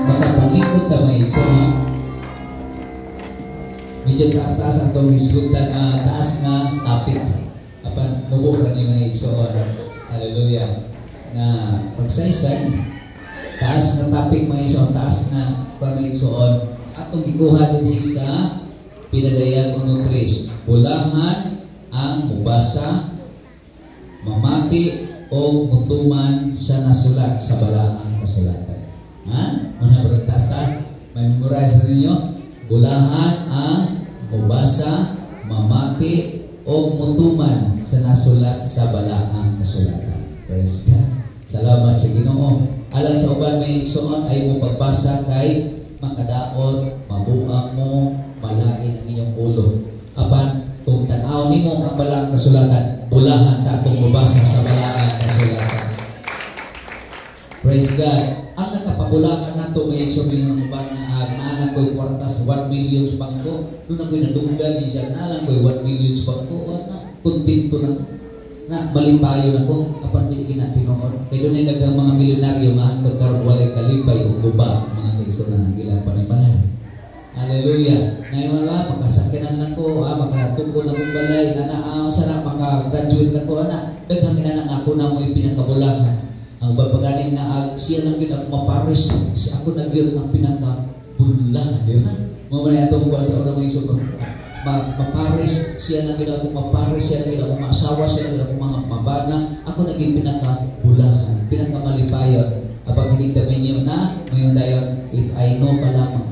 Magkapangikot na may igsoon. Medyo taas-taas ang itong isgutan, taas nga, tapit. Apan, mubok lang yung mga igsoon. Hallelujah. Na pagsaysay, taas nga tapik mga igsoon, taas nga mga igsoon. Atong ikuha din sa pinadayan unutris. Bulahan ang mubasa, mamati, o mutuman siya nasulat sa balaang kasulatan. Ha? Muna ba taas-taas? May memorize ninyo? Bulahan ang mubasa, mamati, o mutuman sa nasulat sa balaang kasulatan. Praise God. Salamat sa Ginoo. Alang sa uban may igsoon ay mo pagbasa kay makadaot, mabuang mo, malain ang inyong ulo. Apan, kung tanaw nimo ang balaang kasulatan, bulahan ta kung mabasa sa balaang kasulatan. Praise God. Ang nakapabulahan nato may igsoon ng uban nga naalang ko'y kwarta sa 1 million sa bangko. Doon ako'y nadunggan siya, naalang ko'y 1 million sa bangko. Kuntinto na malimpayo na ko. Apan di kinatinoon. Kaya doon ay nagang mga milyonaryo nga karon walay kalipay o guba mga igsoon ng ilang panimalay. Hallelujah. Ngayon wala, magkasakyanan na ko, magkatukol na kong balay, sana makagraduate na ko, daghang inanang ako na mo'y pinakabulahan. Ang babagaling nga, siya lang yun ako maparis, siya ako na yun ang pinakabulahan. Di ba? Mamaya itong kuwan sa unang mga isok, maparis, siya lang yun ako maparis, siya lang yun ako maasawa, siya lang yun ako mga mabana, ako naging pinakabulahan, pinakamalipayon. Abang hindi kami niyo na, ngayon dayon, if I know pa lamang,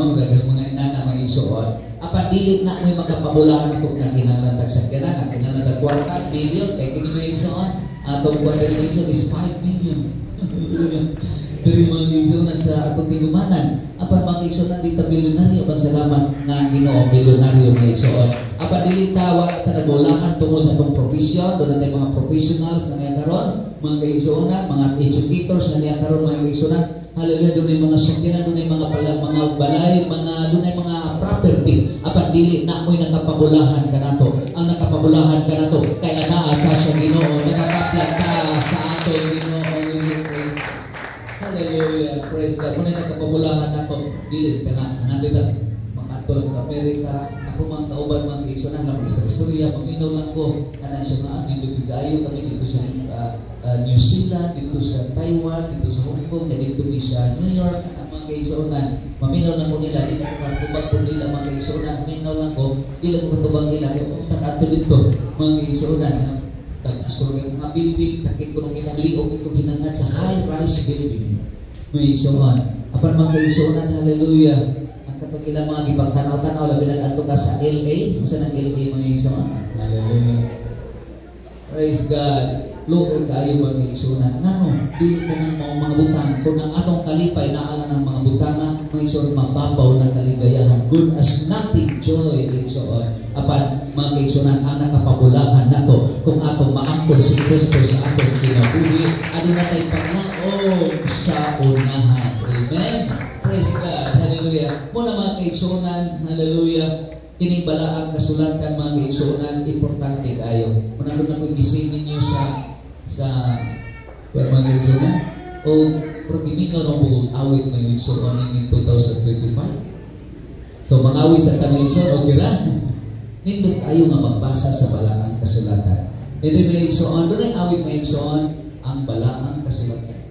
dagang mga inana, mga igsoon. Apa dili na may makapabulahan ito na kinalantag sa kailangan, na kinalantag 40 million, kaya kini mga igsoon, atong 40 million is 5 million. Dari mga igsoon sa atong tigumanan. Apa mga igsoon dito milyonaryo, apan salamat nga Ginoo milyonaryo mga igsoon. Apa dili ta wala ta nabulahan tungod sa atong profession, doon natin mga professionals na niya karon, mga igsoon, mga educators na niya karon mga igsoon. Hallelujah, doon ay mga sakyanan, doon ay mga balay, doon ay mga property. Apat dili na mo'y nakapabulahan ka na to. Ang nakapabulahan ka na to, kaya naaka sa Ginoo, nakakaplag ka sa ato Ginoo. Hallelujah, praise God. Kung ay nakapabulahan na to, dili ka na. Nandito ka, makatulog ka Amerika, ako mga kauban mga kaiso na, lang istorya, mag-inaw lang ko. Kanan siya nga, dito gayo kami dito sa New Zealand, dito sa Taiwan, dito sa Hong Kong, dito sa New York, ang mga kaigsunan. Maminaw lang ko nila, di na katubag po nila mga kaigsunan. Maminaw lang ko, di lang ko katubag nila. Kaya utak ato dito, mga kaigsunan. Tagas ko ng mga building, sakit ko ng ilang liog ito hinangat sa high-rise building. Mga kaigsunan. Apan mga kaigsunan, hallelujah. Ang katong ilang mga gipagtanaw-tanaw, labi nag-ato ka sa LA. Masa ng LA mga kaigsunan? Hallelujah. Praise God. Loko kayo mga kaigsunan. Ngano, dili ka ng mga butang. Kung ang atong kalipay, naala ng mga butanga, mga igsoon, mababaw ng kaligayahan. Good as nothing, joy, igsoon. Apan, mga kaigsunan, ang nakapabulahan na to, kung atong maangkol si Kristo sa atong kinabuhi, ano na tayo paglaog sa unahan. Amen? Praise God. Hallelujah. Muna mga kaigsunan, hallelujah. Kining balaang kasulatan mga kaigsunan, importante kayo. Muna ko na kong gisingin nyo sa mga kaigsunan. O, pero ginikaw na po awit na kaigsunan in 2025. So, mga awit sa tamang kaigsunan, okay ra? Nindot kayo nga magbasa sa balaang kasulatan. Hindi may kaigsunan, doon ay awit na kaigsunan, ang balaang kasulatan.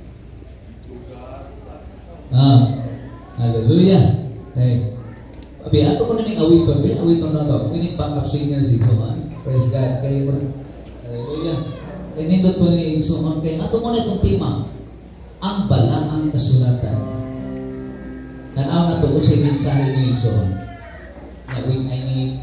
Hallelujah. Okay. Abi, ato ko na ning awiton, awiton na to. Ini backup singer si Igsoon. Praise God. Kayo mo. Hallelujah. Kaya nindot po ni Igsoon. Kaya ato mo na itong tema. Ang balaang kasulatan. Tanaw na to kung sa mensahe ni Igsoon. Na when I need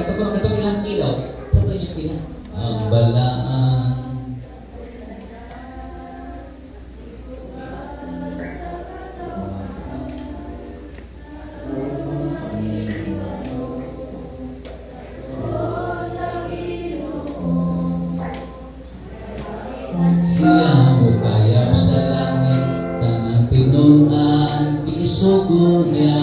katong ilang ilaw. Sa ito yung ilang? Ang balaang siya mo kayap sa langit, tanang tinunan, isugo niya.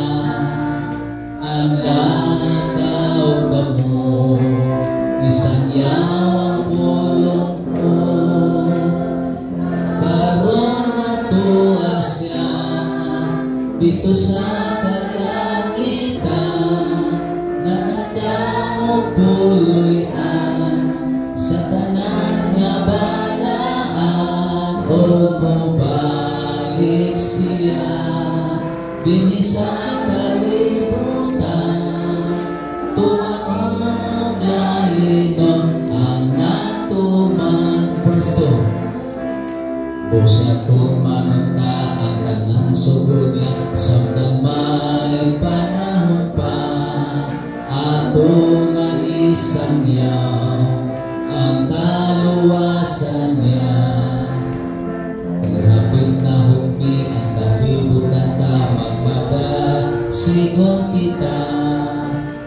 kita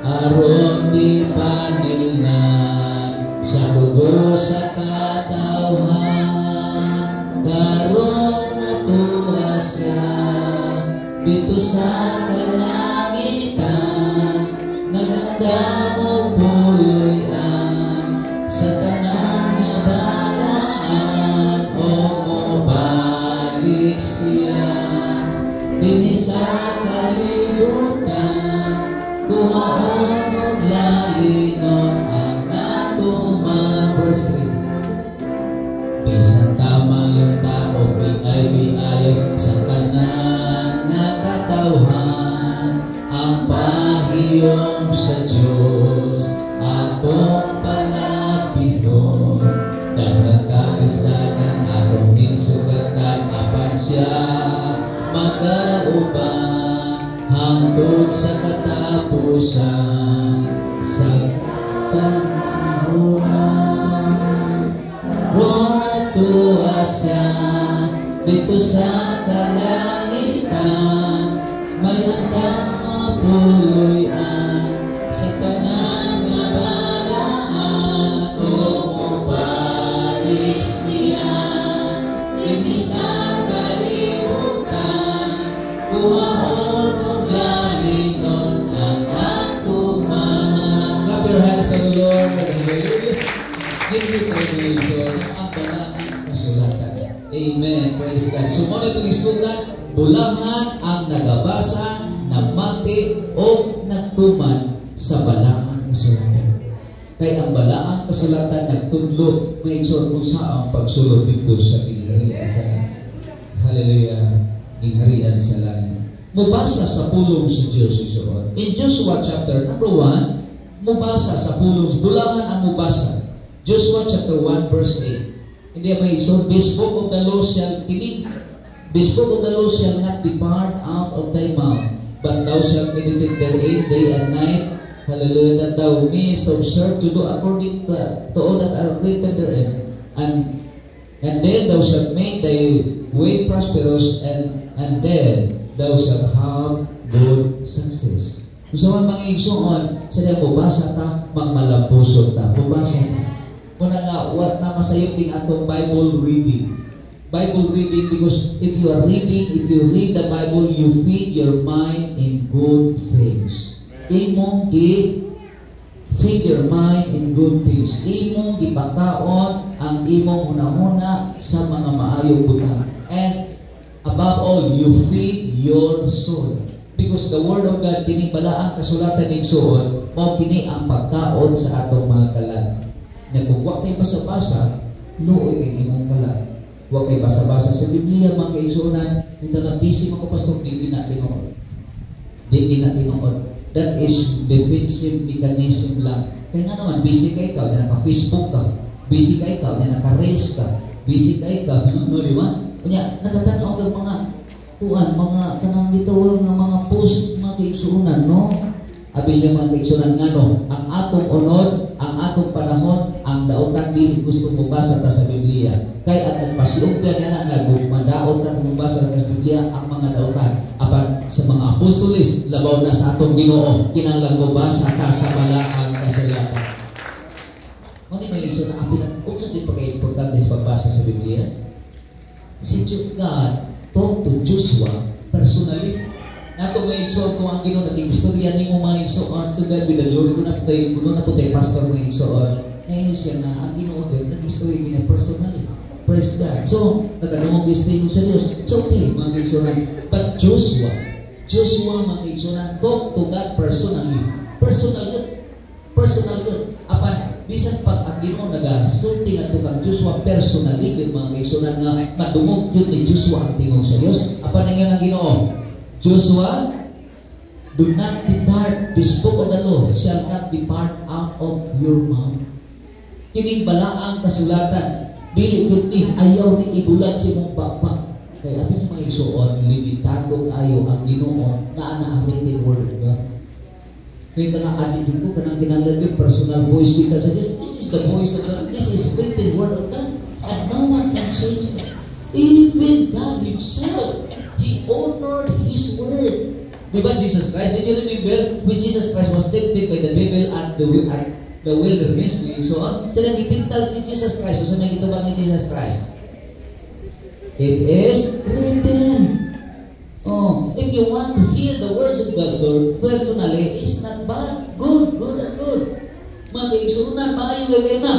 aron di panilngan sa dugo sa katawhan karon natuwa siya dito sa kalangitan naganda mo puloyan sa tanang nga balaan o mabalik siya dinhi sa kalibutan kuhaon og lalinon ang natuman. Verse 3. Bisan tama yung tao biay-biayo sa tanan nga katawhan ang pahiyom sa Dios atong palabihon daghang kalistanan atong hinsugatan apan siya magauban hangtod sa katapusan sa panahon natuwa siya dito sa kalangitan may handang mapuloyan sa tanan nga balaan o mabalik siya dinhi sa kalibutan kuhaon og lalinon ang atuman. Clap your hands to the Lord. Hallelujah. Give you praise. Ang balaan kasulatan. Amen. Praise God. So, muna itong iskutan, bulahan ang nagabasa na mati o nagtuman sa balaang kasulatan. Kaya ang balaang kasulatan nagtudlo may isor kung saan pagsulod dito sa gingharian sa langit. Hallelujah. Gingharian sa langit. Mubasa sa pulong sa Diyos isor. In Joshua chapter number 1, mubasa sa pulong, bulahan ang mubasa. Joshua chapter 1 verse 8. Hindi may isor, this book of the law shall this book of the law shall not depart out of thy mouth, but thou shalt meditate therein day and night. Hallelujah. That thou mayest observe to do according to all that are written therein. And then thou shalt make thy way prosperous, and then thou shalt have good success. Gusto mo mga igsoon, sila mubasa ta, magmalampusod ta. Mubasa ta. Muna nga, what na masayot din atong Bible reading. Bible reading, because if you read the Bible, you feed your mind in good things. Imong feed your mind in good things. Imong gipakaon ang imong una-una sa mga maayong butang. And above all, you feed your soul. Because the Word of God, kini balaang kasulatan ng suon, o kini ang pagkaon sa atong mga kalan. Na kung wak kay basa-basa, luoy kay imong kalan. Huwag kayo basa-basa sa Biblia, mga kaisunan. Kung busy mga pastor, di na tinood. Di na tinood. That is defensive mechanism lang. Kaya nga naman, busy kayo ka, na naka-Facebook ka, busy kayo ka, na naka-Reels ka, busy kayo ka, no, di ba? Kanya, nagatanaw ka mga kanang dito, mga post, mga kaisunan, no? Abi niya mga kaisunan nga, no? Ang atong unod, ang atong panahon, ang daotan din gusto mo basa ta sa Biblia. Kaya at nagpasiugda na nga madaot ka mabasa sa Biblia ang mga daotan. Apan sa mga apostoles, labaw na sa atong Ginoo, kinahanglan mo basa ta sa balaang kasulatan. Muna may iso na apil, unsa din pagka-importante sa pagbasa sa Biblia? Si God talked to Joshua personally. Nato may igsoon kung ang Ginoo naging istorya ni mo mga igsoon so God with the glory ko na putay pastor mga igsoon ngayon siya na ang Ginoo naging istorya niya personally. Praise God. So nagkadamog istorya sa Diyos. It's okay mga igsoon. But Joshua mga igsoon talk to God personally. Personal yun. Apan bisan pag ang Ginoo nagasulti nga to kang Joshua personally yun mga igsoon nga madungog yun ni Joshua ang tingog sa Diyos. Apan nga ang Ginoo Joshua, do not depart, this book of the law shall not depart out of your mouth. Kining balaang kasulatan, dili ni ayaw ni ibulag si mong bapa. Kaya atin yung mga igsoon, limitado tayo ang Ginoo na ang written word of God. May atin ko, kanang kinanglan yung personal voice because this is the voice of God. This is written word of God. And no one can change it. Even God Himself, He honored His word. Di ba Jesus Christ? Did you remember when Jesus Christ was tempted by the devil at the wilderness? So on. So nagtitintal si Jesus Christ. So may kitubag ni Jesus Christ. It is written. Oh, if you want to hear the words of God, Lord, personally, it's not bad. Good, good, and good. Mag-iisunan, maayong gagayna.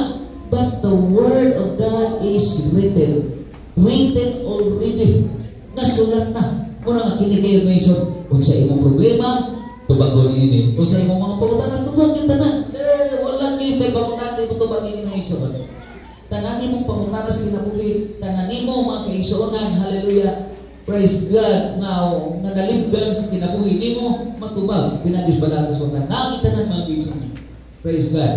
But the word of God is written. Written already. Nasulat na. Muna nga kinigay medyo. Kung sa imong problema, tubagon ini. Kung sa imong mga pangutanan, tubagon kita na. Walang ngintay pangutanan, tubagon ini na iso. Tananin mong pangutanan sa kinabuhi. Tananin mo mga kaisunan. Hallelujah. Praise God. Nga nalibgan sa kinabuhi. Hindi mo matubag. Pinagis balagas mo na. Nakita ng mga kaisunan. Praise God.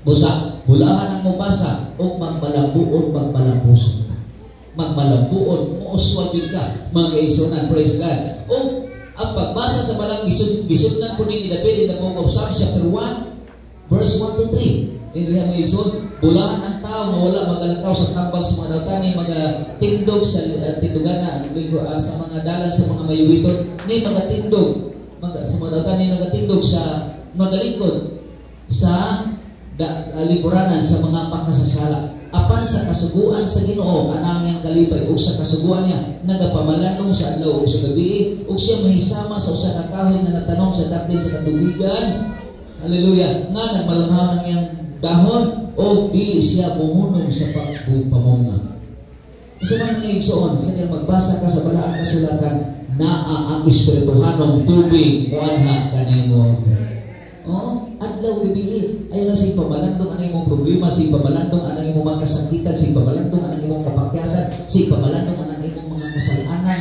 Busa. Bulahan ang mubasa. O magmalambuon, magmalambuson. Magmalambuon. Muuswagin ka. Mga kaisunan. Praise God. O ang pagbasa sa balang gisudnan po ni David in the book of Psalms chapter 1 verse 1 to 3. In Riha may igsoon, bulahan ang tao mawala magalakaw sa tambang sa mga dautani, mga tindog sa tindugana, sa mga dalan sa mga mayuwiton, ni mga tindog, sa mga dautani, mga tindog sa mga lingkod, sa liburanan, sa mga pakasasala. Apan sa kasuguan sa Ginoo anang yang kalipay ug sa kasuguan niya nagapamalanong sa adlaw ug sa gabi ug siya mahisama sa usa ka kahoy nga natanong sa daplin sa katubigan. Hallelujah. Nga nagmalunhaw ang iyang dahon o dili siya muhunong sa pagpamunga. Isa man nga igsoon sa diyang magbasa ka sa balaang kasulatan naa ang espirituhanong tubig muadha kanimo. Oh, adlaw gabi ay na si pamalandong anay mong problema, si pamalandong anay mong mga kasakitan, si pamalandong anay mong kapakyasan, si pamalandong anay mong mga kasalanan.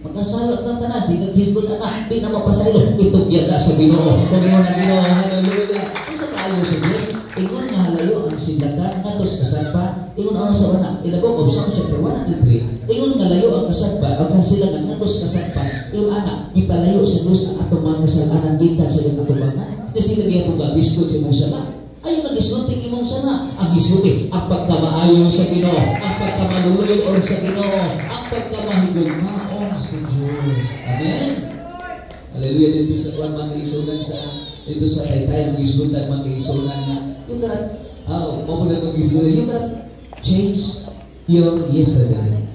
Magkasalot ng tanan, si naghisgot anak, di na mapasaylo, itong yada sa Ginoo. Kung ingon ang Ginoo, hallelujah. Kung sa tayo sa Diyos, ingon nga halayo ang sindakan, ngatos kasagpa, ingon ang sa una, in the book of Psalms chapter 103, ingon nga layo ang kasagpa, ang kasilangan, ngatos kasagpa, yung anak, ipalayo sa Diyos ang atong mga kasalanan, gikan sa iyong atubangan. Kasi lagi itong gagisgot sa imong sala. Ayaw nagisgoting imong sala. Ang gisgoting, ang pagkamaayon sa Ginoo, ang pagkamaluluyon sa Ginoo, ang pagkamahigugmaon sa Diyos. Amen? Hallelujah. Dito sa kuwan mga kaisunan dito sa taytay ang gisgotan mga kaisunan nga. Yung karat, mamulat ng gisgotan, yung karat, change your yesterday.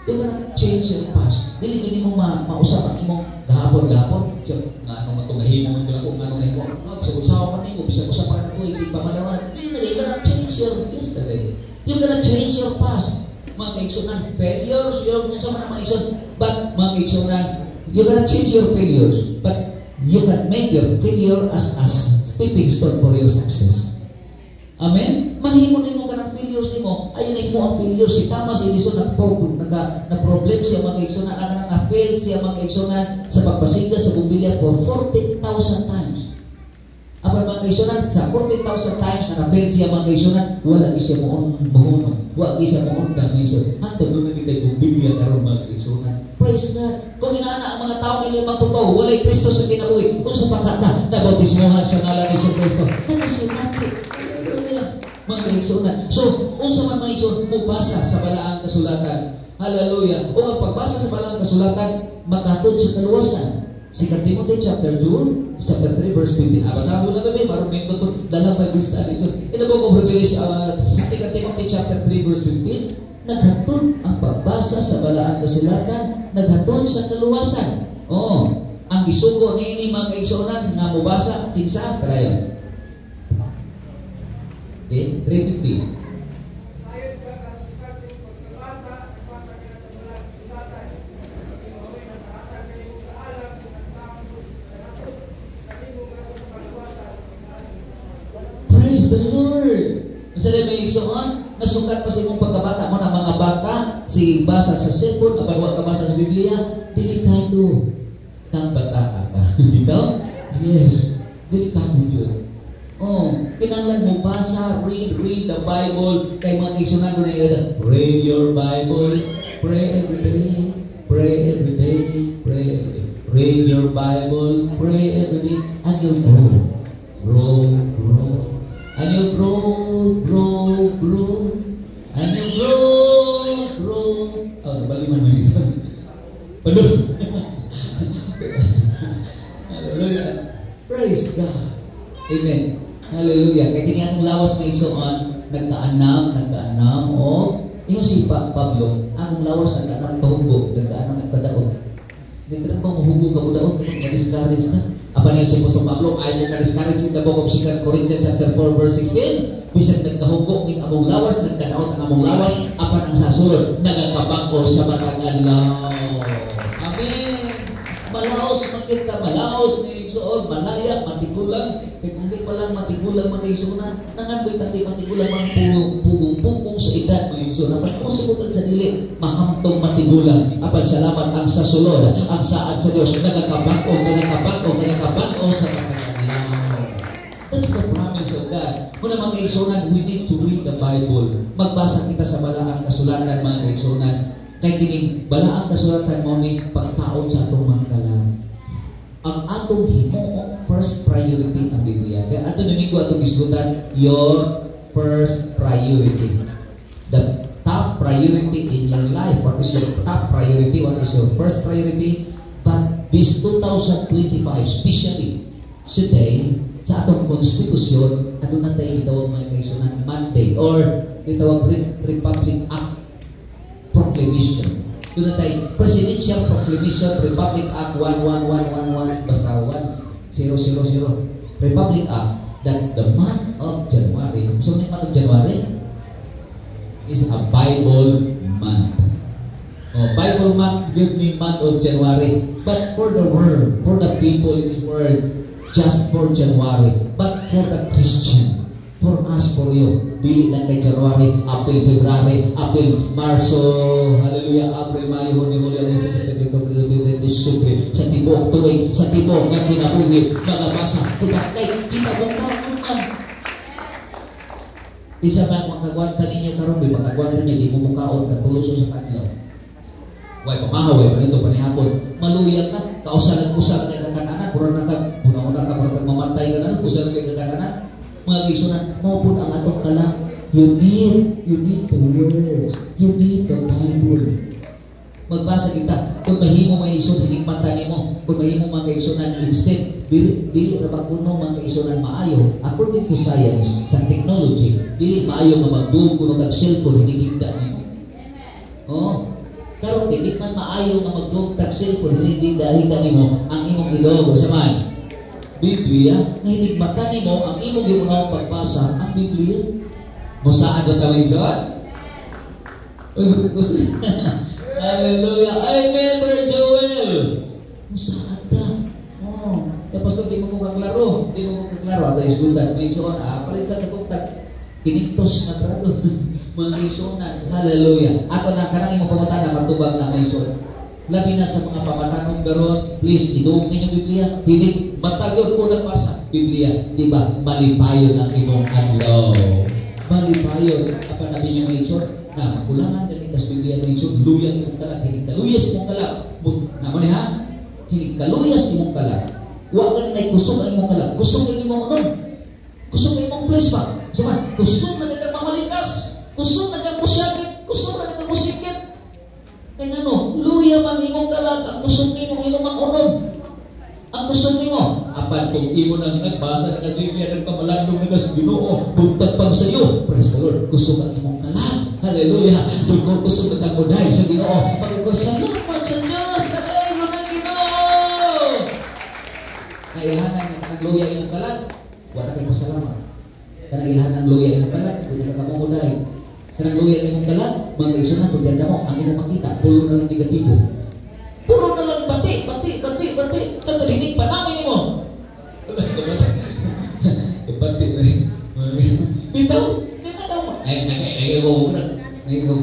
Yung karat, change your past. Dili mo mausap ang imong gahapon-gahapon. Nga ano matungahimo mo nila kung ano ngayon mo. Bisa usawa pa niyo, bisa usap pa na ito, isip pa malawan. You cannot change your yesterday. You cannot change your past. Mga kaigsunan, failures, yung sama na mga kaigsunan. But mga kaigsunan, you cannot change your failures. But you can make your failure as stepping stone for your success. Amen? Mahimo nimo kanang failures nimo. Ayun na himo ang failures. Si Thomas Edison na-problem siya mga kaigsunan. Na-fail siya mga kaigsunan sa pagpasigda sa bumbilya for 40,000 times. Apan mga kaigsunan, sa 40,000 times na na-fail siya mga kaigsunan, wala siya moon mahunong. Wala siya moon damage. Hantod doon nakita yung bumbilya karon mga kaigsunan. Praise God. Kung inaana ang mga tao nila magtotoo, walay Kristo sa kinabuhi. Kung sa pagkata, nabautismohan sa ngalan ni Kristo. Nakasunati. Mga kaigsunan. So, unsa man mga igsoon, mubasa sa balaang kasulatan. Hallelujah. O ang pagbasa sa balaang kasulatan, maghatod sa kaluwasan. Si Timothy chapter 2, chapter 3, verse 15. Basahin mo na kami, marong nito ito, dalang may bista dito. In the book of Revelation, si Timothy chapter 3, verse 15, naghatod ang pagbasa sa balaang kasulatan, naghatod sa kaluwasan. Ang isugo ni mga kaigsunan, nga mubasa, kinsa, tarayan. Okay, 3:15. Praise the Lord! Masaya may igsoon, nasukat pa sa imong pagkabata mo na mga bata, si basa sa cellphone, aban wa ka basa sa Biblia, delikado kang bata ka. Dito? Yes, delikado yun. Kinanglan mo basa, read the Bible. Kay mga igsunan ko na yung read your Bible, pray every day, pray every day, pray every day. Read your Bible, pray every day, and you'll grow. And you'll grow. And you'll grow. Nabaliman mo isa. Pado. Praise God. Amen. Hallelujah. Kaya kini atong lawas may isuon, nagkaanam o yung si Pablo, akong lawas nagkaanam kahugbo, nagkaanam kadaot. Nagkaanam ba mahugbo ka budaot, ma-discourage ka? Apa niya si Apostol Pablo, ay mo ka-discourage in the book of 2 Corinthians chapter 4 verse 16. Bisag nagkahugbo ng among lawas, nagkadaot ang among lawas, apan ang sasulod, nagakabangko sa matang adlaw. Amen. Malaos makita, malaos ni Igsoon, malaya, matigulang. Kaya kung di palang matigulang mga Igsoonan, nangandoy tanti matigulang mga pugong-pugong sa edad mga Igsoon. Apan kung subutan sa dili, mahamtong matigulang. Apan salamat ang sasulod, ang saad sa Diyos, nagakabangko sa matang adlaw. That's the promise of God. Muna mga Igsoonan, we need to read the Bible. Magbasa kita sa balaang kasulatan mga Igsoonan. Kaya kining balaang kasulatan mo ni pagkaon sa atong mga kalan. Ang atong himuong first priority ang Biblia. Kaya ato domingo atong isgutan, your first priority. The top priority in your life. What is your top priority? What is your first priority? But this 2025, especially today, sa atong konstitusyon, ano na tayo gitawag mga kaisunan? Monday or gitawag Republic Act Proclamation. Doon na tayo, Presidential Proclamation, Republic Act 11111, basta 1000. Republic Act that the month of January, so the month of January is a Bible month. Bible month, give me month of January. But for the world, for the people in this world, just for January. But for the Christian, for us, for you, dili lang kay January, April, February, April, Marso, hallelujah, April, Mayo, Junio, Julio, Agosto, September, October, December, sa tibok tuig, sa tibok nga kinabuhi, magabasa, kita mong kaunman. Isa ba ang makagwanta ninyo karon, may makagwanta niyo, di mo mukaon, katuluso sa kanila. Way pamahaw, way panito, panihapon, maluya ka, kausalan-usal kay kakananan, kurang natag, una-una ka, kurang mamatay ka na, kusalan kay kakananan. Mga kaisunan, maupun ang atong kalang, you need the words, you need the Bible. Magbasa kita, kung mahimo mga kaisunan, hindi matani mo, kung mahimo mga kaisunan, instead, dili na magpuno mga kaisunan maayo, according to science, sa technology, dili maayo nga magduog kuno kag cellphone, hindi higda nimo. Karon hindi man maayo nga magduog kag cellphone, hindi higda nimo ang imong ilog sa man. Biblia, na hinigmatan mo ang imong giunang pagbasa ang Biblia. Musaan ang tawag sa hallelujah. Amen, Brother Joel. Musaan ta. Tapos kung di mo kong kaklaro, ato isgutan, may isuon, palitan ka kong kinintos na grado. Mga isuonan, hallelujah. Ato na, karang imong pamutan na matubag na may isuon. Labi na sa mga pamatanong garon, please, inuog ninyo Biblia. Hindi, matagod ko nagbasa Biblia. Diba? Malipayon ang imong adlaw. Malipayon. Apa nabi niyo may itsyon? Na, makulangan din sa Biblia may itsyon. Luyang imong kalag. Hinig kaluyas imong kalag. Naman niya, ha? Hinig kaluyas imong kalag. Huwag ka nila'y kusog ang imong kalag. Kusog ang imong unon. Kusog ang imong flesh pa. Saman, kusog na nagkang mamalikas. Kusog na nagkang musyakit. Kusog na nagkang musikit. Kaya ano, luya man imong kalag, ang kusog nimong imong unon. Ang kusog nimo, apan kung imo nang nagbasa na sa Biblia, nagpamalandong na sa Ginoo, buntag pang sa iyo, praise the Lord, kusog ang imong kalag. Hallelujah. Kung kusog na kang muday sa Ginoo, magkakasalamat sa Diyos, talayo ng Ginoo. Kailangan nga kanang luya imong kalag, wala kay pasalamat. Kanang ilahan ng luya imong kalag, hindi ka kamuday. Kanang luya imong kalag, mga kaisunan, sundyan mo, ang imong makita, puro na lang negatibo. Puro na lang bati. Katalinig pa namin mo. Bati. Dito mo.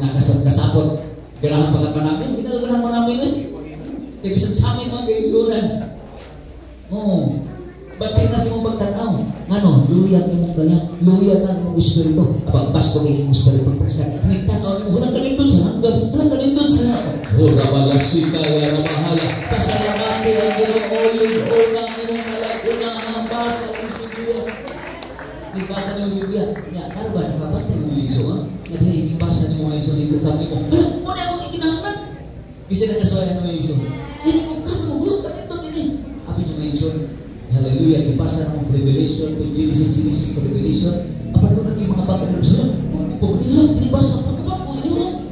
Nakasapot. Ganahan pa namin. Hindi na ganahan pa namin. Kaya bisan sa amin mga kaisunan. Bati na sa mong pagtanaw. Ano? Luya imong kalag. Luya na imong espiritu. Abang-bas ko imong espiritu. Nagtanaw ni mo. Walang kanindun sa langgam. Walang kanindun sa langgam. Rabalasika ya mahala. Pasalamati ang ginong unang imong kalag. Unang ang basa ng Biblia. Nagbasa ng Biblia. Ano ba? Nakabati mo yung iso? Nagbasa niyo mga iso. Kami mo. Muna mong ikinahanglan. Isa na kasuwayan ng mga iso. Hindi ko kami mo. Gulong kanindun ini. Abi niyo mga iso. Hallelujah. kay gibasa ng Revelation, to Genesis, Revelation, apan doon naging mga bagay ng sila, pumanilang, tinibasa ng mga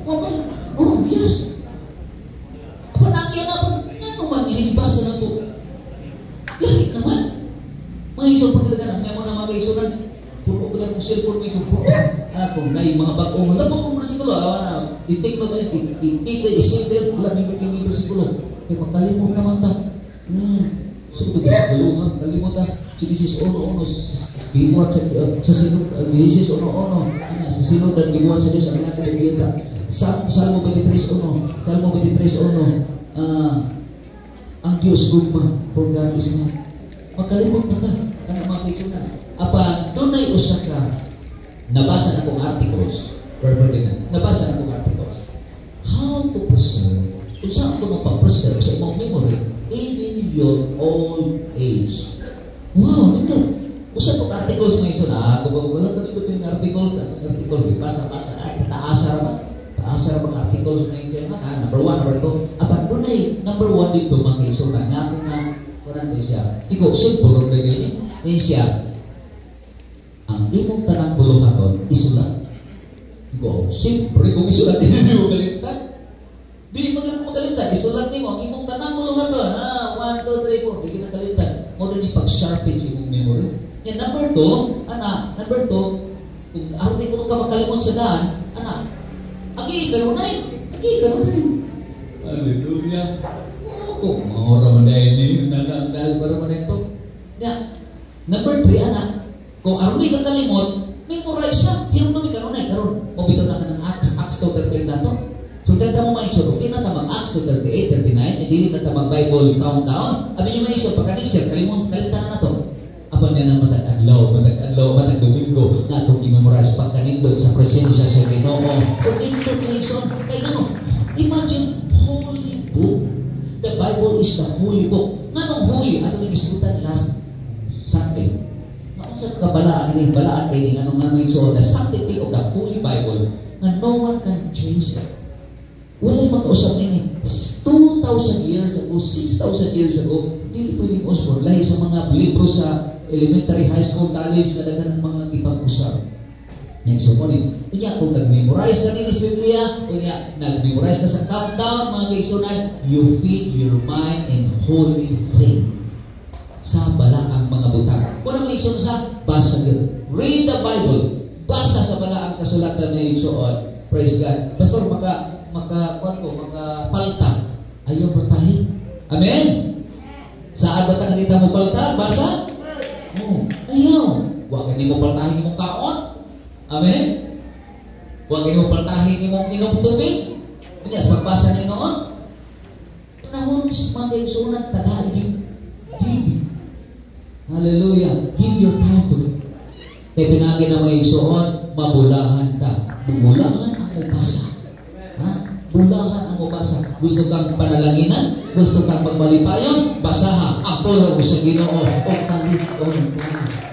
bagay, oh, yes. Apan nakya na, nga naman, hinibasa na po. Lahit naman. Mga isyon, pagkalagan, nga mo na mga isyonan, puno ko lang ng cellphone, may puno. Kung na yung mga bagong, wala pang bersikulo, i-take mo tayo, i-take na i-save, wala nang yung bersikulo. Kaya magkalimot naman ta. So ito bersikulo, kalimot ta. Genesis 1:1, gibuhat sa sinod, Genesis 1:1, sa sinod at gibuhat sa Diyos, ang mga kinagiyata. Salmo 23:1, Salmo 23:1, ang Diyos gugma, for God is not. Magkalimot na ka, ano mga kaibigan. Apa, doon ay usa ka, nabasa na kong articles, nabasa na kong articles, how to preserve, kung saan ko mapapreserve sa imong memory, even in your old age. Wow, nito. Usa kong articles mga iso na, kung wala kami ito yung articles, basa, taasara ba? Taasara bang articles na iso na, number 1, number 2, apan doon ay, number 1 dito mga iso na, nga kung na, parang siya, ikaw, simple ng ganyan, eh siya, ang imong tanang buluhaton, isulat. Ikaw, siyempre, kung isulat, hindi mo kalimtan. Hindi mo kalimtan, isulat mo, ang imong tanang buluhaton, 1, 2, 3, 4, hindi kita kalimtan. Mo doon ipag-sharpen yung imong memory. Yan, number 2, kung araw din mo ka makalimot sa daan, agi, ganunay. Hallelujah. Kung mga raman dahil niyo, dahil ko raman ito. Yan, number 3, kung araw din kang kalimot, memorize siya. Hirap namin kanunay, karon. Mabito na ka ng Acts 2:38 na to. So, tanda mo mga iso, hindi na tamang Acts 2:38, 39, hindi na tamang Bible countdown. Abi nyo mga iso, pagka next year, kalimtan na to. Apan yan ang matag-adlaw, matag-domingo, na itong i-memorize pagkanindog sa presensya sa Ginoo. Kung nindog na iso, kaya ano, imagine, holy book. The Bible is the holy book. Nganong holy? Ato nag-isbutan last Sunday. Sa kabalaan kayo nga so the sanctity of the Holy Bible na no one can change it. Wala yung magkausap nini 2,000 years ago, 6,000 years ago, hindi pwedeng usapon lahi sa mga libro sa elementary, high school, college, kadaghan ng mga tipag-usap. Yan so po rin. Kanya, kung nag-memorize ka nini sa Biblia, kanya, nag-memorize ka sa countdown, mga kaigsunan, you feed your mind in holy faith. Sa balaang mga butang. Kung ang igsoon sa, basa yun. Read the Bible. Basa sa balaang kasulatan na igsoon. Praise God. Pastor, makapalta. Ayaw batahin. Amen? Saan ba tanganita mo palta? Basa? Ayaw. Huwag ka mo paltahin mong kaon. Amen? Huwag ka mo paltahin mong inom tubig. Kanya, sa pagbasa na noon, panahon mga igsoon tagaigin. Hallelujah. Give your time to it. Kaya pinagi na may igsoon, mabulahan ka. Bulahan ang mubasa. Bulahan ang mubasa. Gusto kang panalanginan? Gusto kang magmalipayon? Basaha. Apolo mo sa Ginoo. O paliton ka.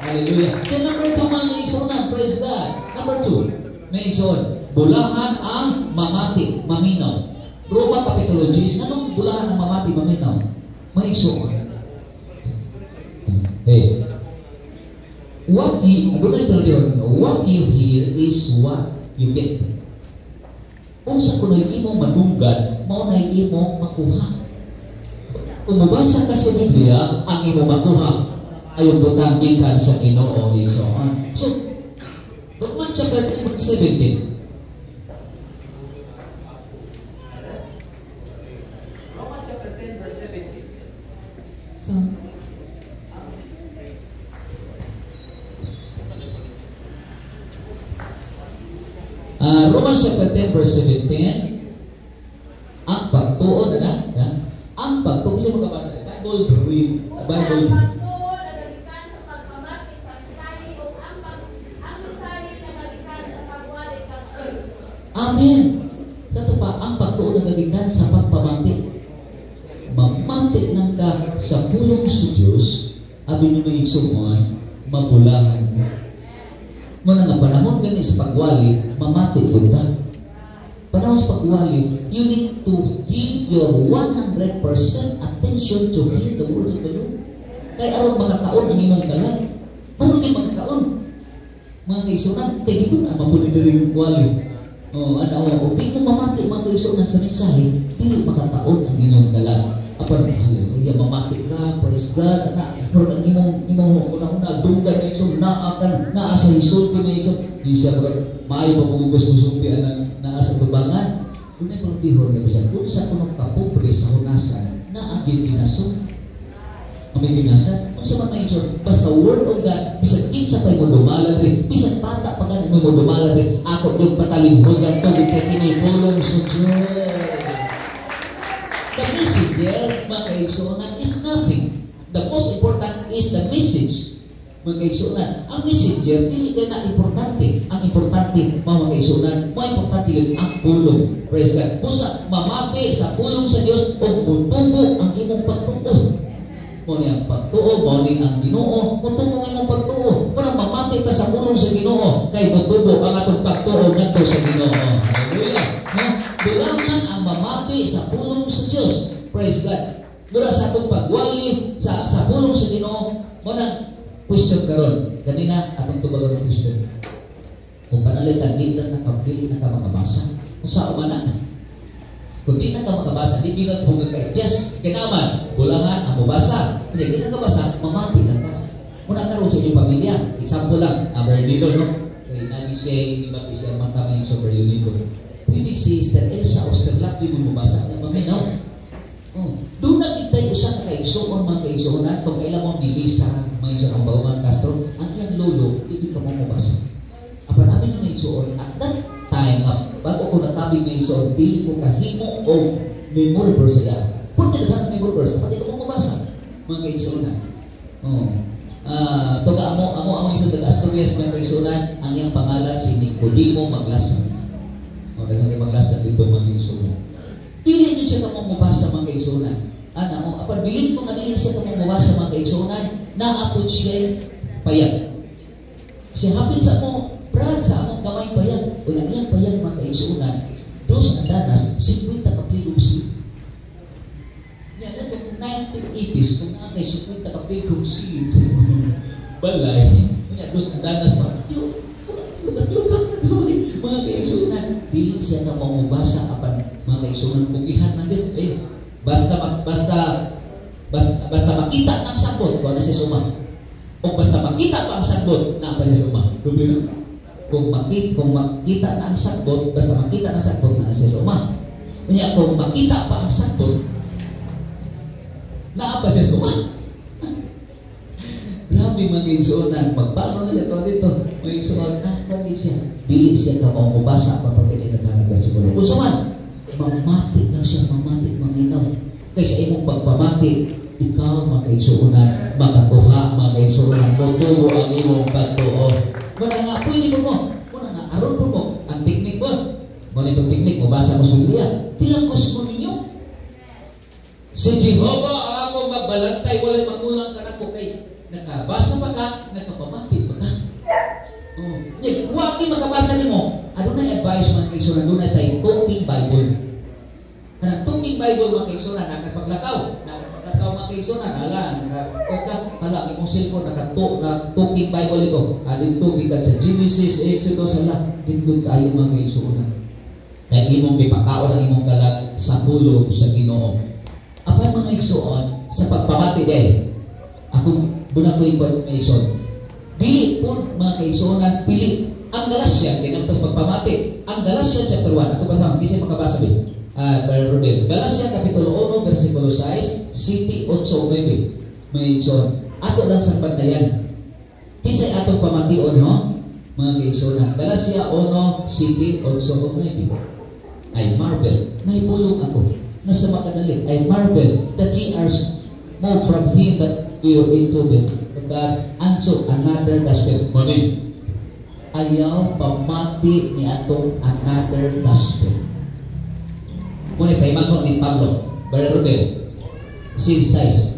Hallelujah. Kaya number 2 mga igsoon, praise God. Number 2, may igsoon, bulahan ang mamati, maminaw. Roma Kapitulo 10, anong bulahan ang mamati, maminaw? May igsoon. Hey, what you hear is what you get. Kung sa kuno'y imong madunggan, maunay imong makuha. Kung mabasa ka sa Biblia, ang imong makuha ay yung butang gikan sa Ginoo. So, Romans chapter 10, 17. Romans chapter 10 verse 17, ang pagtuon ang pagtuon kasi magkabasa Bible read, Bible Amen. Sa ito pa, ang pagtuon nagagikan sa pagpamati. Mamati lang ka sa pulong sa Diyos, abi nyo may igsuman, mabulahan ka. Muna nga panahon gani sa pagwali, mamati punta. Panahon sa pagwali, you need to give your 100% attention to hear the words of the Lord. kay aron makakaon ang imong kalag. Aron gyud makakaon. Mga kaigsunan, kay dito na mapuni diri wali. O di mo mamati mga kaigsunan sa mensahe, dili makakaon ang imong kalag. Apan hallelujah, mamati ka, praise God, ana. Pero ang imong una-una dunggan na igsoon, naa sa hisod ko na igsoon. Di siya maayo pa pumugos-gusong di naa sa tubangan. Dunay pagtihon nga bisan kung sa kuno ka pobre sa hunasan, naa gyud ginason. May binasa, kung sa mga igsoon, basta word of God, bisan kinsa pay mo dumalan rin, bisan bata pa ganin mo dumalan rin, ako yung patalinghogan to, kay kinipulong sa Diyos. The message there, mga kaigsunan, is nothing. The most important is the message. Mga kaigsunan, ang message there, hindi na importante. Ang importante, mga kaigsunan, mga importante yun, ang pulong. Praise God. Busa, mamati sa pulong sa Diyos, o mutubo ang imong pagtuo. Muna ang pagtuo, muna ang Ginoo, mutubo ang imong pagtuo. Parang mamati ka sa pulong sa Ginoo, kay mutubo ang atong pagtuo ngadto sa Ginoo. Hallelujah. No? Bilangan ang mamati sa pulong sa Diyos. Praise God. Mura sa atong pagwali sa pulong sa Ginoo, muna question karon. Ganina atong tubagon ng question. Kung panalitan di lang nakabili na ka makabasa. Kung sa umana na. Kung di na ka makabasa, di lang hugag kay yes, kinaman, bulahan ang mabasa. Hindi, di na ka basa, mamati lang ka. Muna karon sa inyong pamilya. Example lang, Bernardo, no? Kaya naging siya, iba siya matama yung sa Bernardo. Pwede si Sister Elsa Osterlap, di mo mabasa na maminaw. Doon na kita'y usang kaigsoon, mga kaigsoon, kung kailan mong dilisa, mga isang ang Bauman Castro, ang iyang lolo, hindi ka mong mabasa. Apan amin yung kaigsoon, at that time, bago ko natabing kaigsoon, dili ko kahimo o memory verse yan. Pwede na memory verse, pati ko mong mabasa, mga kaigsoon. Toga amo isang taga-Asturias, mga kaigsoon, ang iyang pangalan si Nicodemo Maglasan. Dagang kay Maglasan dito, mga kaigsoon. Dili din siya kamong mabasa, mga kaigsunan. Apan bilin ko nga dili siya kamong mabasa, mga kaigsunan, naapod siya payag. Siya hapit sa mo, brad, sa among kamay payag. Ulang iyang payag, mga kaigsunan, dos ang danas, 50 kapilong seed. Yan, itong 1980s, kung nakakay 50 kapilong seed sa balay, yan, dos ang danas pa, lutak-lutak na kawin, mga kaigsunan. Dili siya kamong mabasa, apan mga kaigsunan, bugihan na din. Basta makita ng sagbot, kung ano siya suma. O basta makita pa ang sagbot, na pa siya suma. Kung makita na ang sagbot, basta makita na sagbot, na siya suma. Kanya kung makita pa ang sagbot, na pa siya suma. Grabe, mga kaigsunan, magbalo na dito, mga kaigsunan, nakapagin siya. Dili siya kamong mabasa, kapag naghanap na siguro. Kung saan, mamati lang siya, mamati, maminaw. Kaysa imong pagpamati, ikaw, mga kaigsuunan, makakuha, mga kaigsuunan, tutubo ang imong pagtuo. Muna nga, pwede mo. Muna nga, aron mo. Ang teknik mo. Muna yung teknik, mabasa mo sa Biblia. Tilangkos mo ninyo. Si Jehovah, ang akong magbalantay, walay magulang ka na ko kay nakabasa pa ka, nakapamati pa ka. Huwag makabasa niyo mo. Ano na advice, mga kaigsuunan, doon na tayo talking Bible. Kanang talking Bible, mga kaigsuunan, nakapaglakaw, mga kaigsuunan, hala, imong cellphone, talking Bible ito. Dito, bigat sa Genesis, Exodus, hala, dito kayo, mga kaigsuunan. Kaya imong kipakaon ang imong kalag sa pulong sa Ginoo. Apa mga kaigsuunan, sa pagpamati dahil, ako, doon ako yung kaigsuunan. Dili po, mga kaigsuunan, pili. Ang Galasya, tinamtas pagpamati. Ang Galasya chapter 1, ito ba sa kasi makabasa din? Galasya kapitulo 1, versikulo 6, City 8:9. May igsoon. Ato lang sa pantayan. Kinsay atong pamation, no? Mga kaigsuunan. Galasya 1, City 8:9. I marvel. Naipulong ako. Nasa makadali. I marvel that ye are moved from him that you into them. God unto another gospel. Mali. Ayaw pamati ni atong another gospel. Muna kay Magno ni Pablo. Berarudel. Sin size.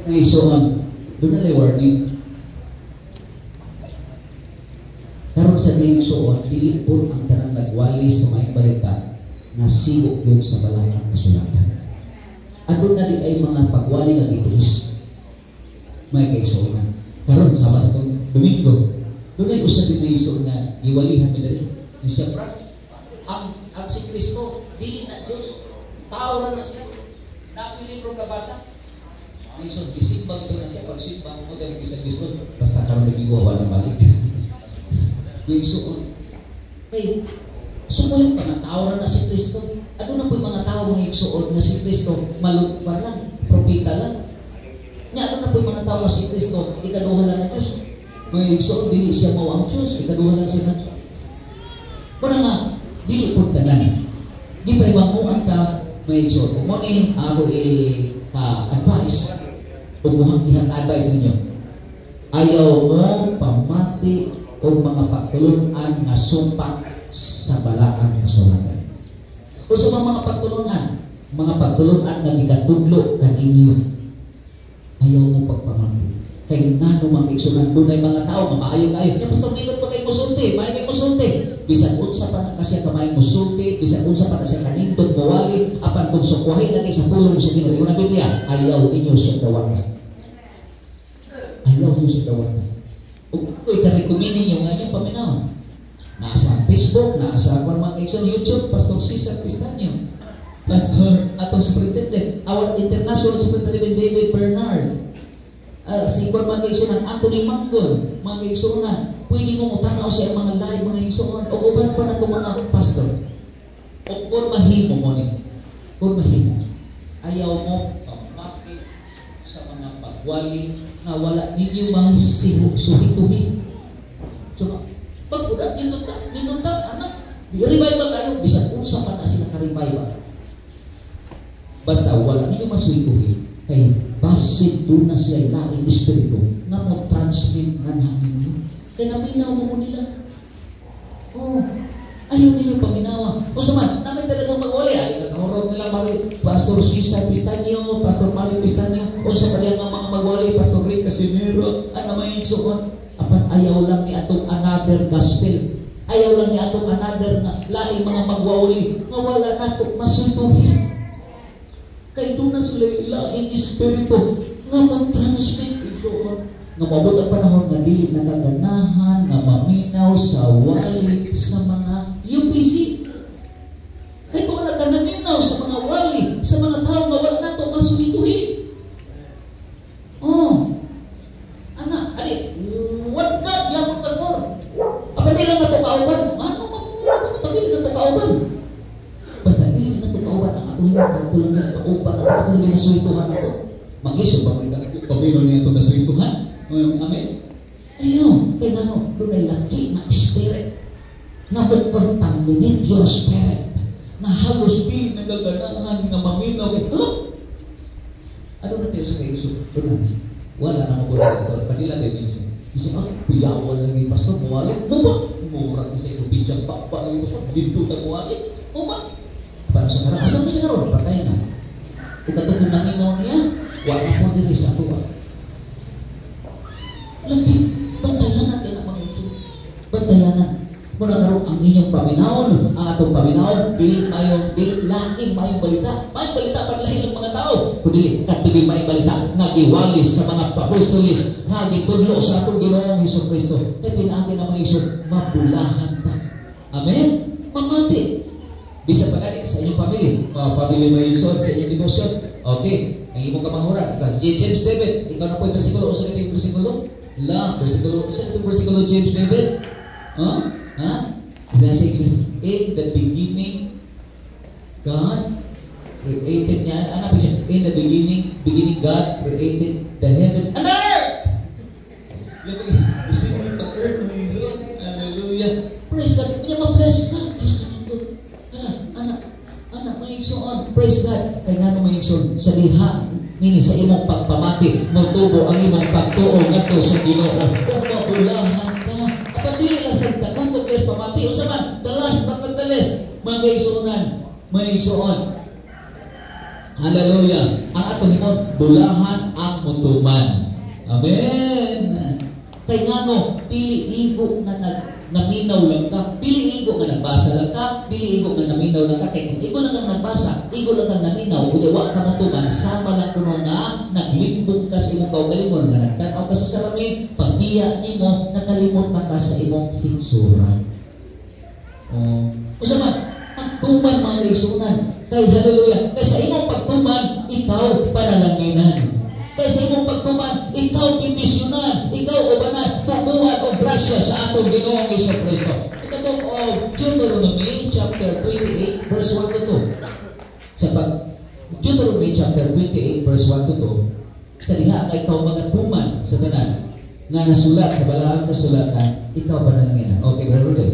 Nga igsoon, doon na warning. Karon sa mga igsoon, dili po ang tanang nagwali sa may balita na sigok yun sa balangang kasulatan. Ano na di ay mga pagwali nga gitulos. May kaigsoon. Karon sama sa itong Domingo, doon ay usap yung igsoon na giwalihan mo na rin. Siyempre, ang si Kristo, dili na Diyos, tao na siya. Napili ko kabasa. Ngayon, bisimbang doon na siya. Pag simbang mo, dahil isang Kristo, basta karoon na bigo, walang balik. Ngayon, eh, sumuhin pa na tao na si Kristo. Ano na po yung mga tao mga igsoon na si Kristo, malutpa lang, propita lang. Nga, ano na po yung mga tao na si Kristo, ikaduha lang na Diyos. Mga igsoon, dili siya mau ang Diyos, ikaduha lang siya na Diyos. Kuna nga, dili po tanan. Di pa ibang mo ang ta, mga igsoon. Kung mo ni ako advice, umuhang ihang advice ninyo. Ayaw mo pamati o mga pagtulunan na sumpak sa balaang kasulatan. O sa mga pagtulunan na ikatudlo kaninyo, ayaw mo pagpamati. Kaya nga nung mga igsunan, doon ay mga tao, maayo kayo. Kaya pastor, hindi pa kayo musulti, maayo kayo musulti. Bisan unsa pa na kasi kamay musulti, bisan unsa pa na siya kanindot mawali, apan kung sukwahin na kayo sa pulong sa Ginoo. Yung na Biblia, ayaw ninyo siya dawatan. Ayaw ninyo siya dawatan. Kung ikarekominin nyo nga yung paminaw. Nasa Facebook, nasa mga igsunan, YouTube, Pastor Cesar Pistanyo, Pastor atong Superintendent, our International Superintendent David Bernard, si mga kaigsunan, Anthony Manggon, mga kaigsunan, pwede mong utanaw siya mga live, mga kaigsunan, o uban pa na itong mga pastor. O kung mahimo mo ni, kung mahimo, ayaw mo pamati sa mga pagwali na wala ninyo mga suhituhi. So, pag-ulat, nindot anak, i-revive ba kayo? Bisan unsa pa na sila ka-revive ba? Basta wala ninyo masuhituhi. Kaya basit doon na siya laing espiritu na mo transmit na namin nyo. Kaya naminaw mo nila. Oh, ayaw ninyo paminawa. O saman, namin talagang magwali. Ay, nakahurot nila Pastor Cesar Pistanyo, Pastor Mario Pistanyo, o sa kanyang mga magwali, Pastor Rick Casimiro, ano may iksuon. Apan ayaw lang ni atong another gospel. Ayaw lang ni atong another na laing mga magwawali. Nga wala na itong masutuhin. Kaya doon na sila ilaing espiritu nga mag-transmit ito. Nga mabot ang panahon nga dili nakaganahan, nga maminaw sa wali sa mga UPC. Ito nga nagkanaminaw sa mga wali, sa mga tao nga wala na ito masulituhin. Oh, anak, ali, what God lang pastor? Apa di lang na ito kauban? Ano matabil na ito kauban? Basta di na ito kauban ang atong tulad ng kauban at atong na nasuituhan ito. Mag-isip ba kayo na pabilo niya ito nasuituhan? Amen? Ayun, kaya nga doon ay laki na spirit na mag-contaminate your spirit na halos di nagaganahan nga maminaw kay ano na tayo sa kayo? Wala na mabuhay. Panila tayo dito. Kasi piyawal lang yung pastor, mawalik. Mo ba? Mura kasi yung bidyang bakba lang yung pastor, dindutan mawalik. Mo ba? Para sa karang, asan mo siya naroon? Patay na. Kung katong nangingaw niya, wala mo diri sa tuwa. Lagi, bantayanan din ang mga ito. Bantayanan. Muna karoon ang inyong paminahon, ang atong paminahon, dili laing mayong balita. Mayong balita paglahin ng mga tao. Kundi, katibig mayong balita, nagiwalis sa mga apostolis, nagitudlo sa atong Ginoong Hesukristo. Kaya pinaagi na mga Iso, mabulahan ta. Amen? Mamati. Bisa pagalik sa inyong pamilya. Pamilya may Iso, sa inyong devotion. Okay, ang imong kamanguran. James David, ikaw na po yung versikulo. Usa ito yung versikulo? Usa ito yung versikulo, James David? In the beginning, God created niya. Ano siya? In the beginning God created the heaven and earth. Isipin the earth na Israel. Hallelujah. Praise God. Kaya ma-bless ka. Anak, may igsoon. Praise God. Kaya nga may igsoon. Sa liha, nini sa imong pagpamati, motubo ang imong pagtuo ngadto sa Ginoo. Kung mabulahan ka, apatili lang sa taguntog les pamati. O saman, the last but not the least, mga igsuonan, may igsoon. Hallelujah. Ang ato himon, bulahan ang kamutuman. Amen. Kay ngano dili igo nga naminaw lang ka, dili igo nga nagbasa lang ka, dili igo nga naminaw lang ka. Kay kung igo lang kang nagbasa, igo lang kang naminaw, udi wa ka mutuman, sama lang kuno nga naglimbong ka sa imong kaugalingon nga nagtan-aw ka sa salamin, paghiya nimo nakalimot ka sa imong higsuran. Usa man pagtuman mga kaigsunan, kay haleluya, kay sa imong pagtuman ikaw panalanginan. Kaya sa imong pagtuman, ikaw bindisyonan, ikaw ubanan, bubuhat o grasya sa atong Ginoong Jesucristo. Ikatong Deuteronomy chapter 28 verse 1 to 2. Sa Deuteronomy chapter 28 verse 1 to 2, sa diha kay ikaw magatuman sa tanan nga nasulat sa balaang kasulatan, ikaw panalanginan. Okay, brother Rodel.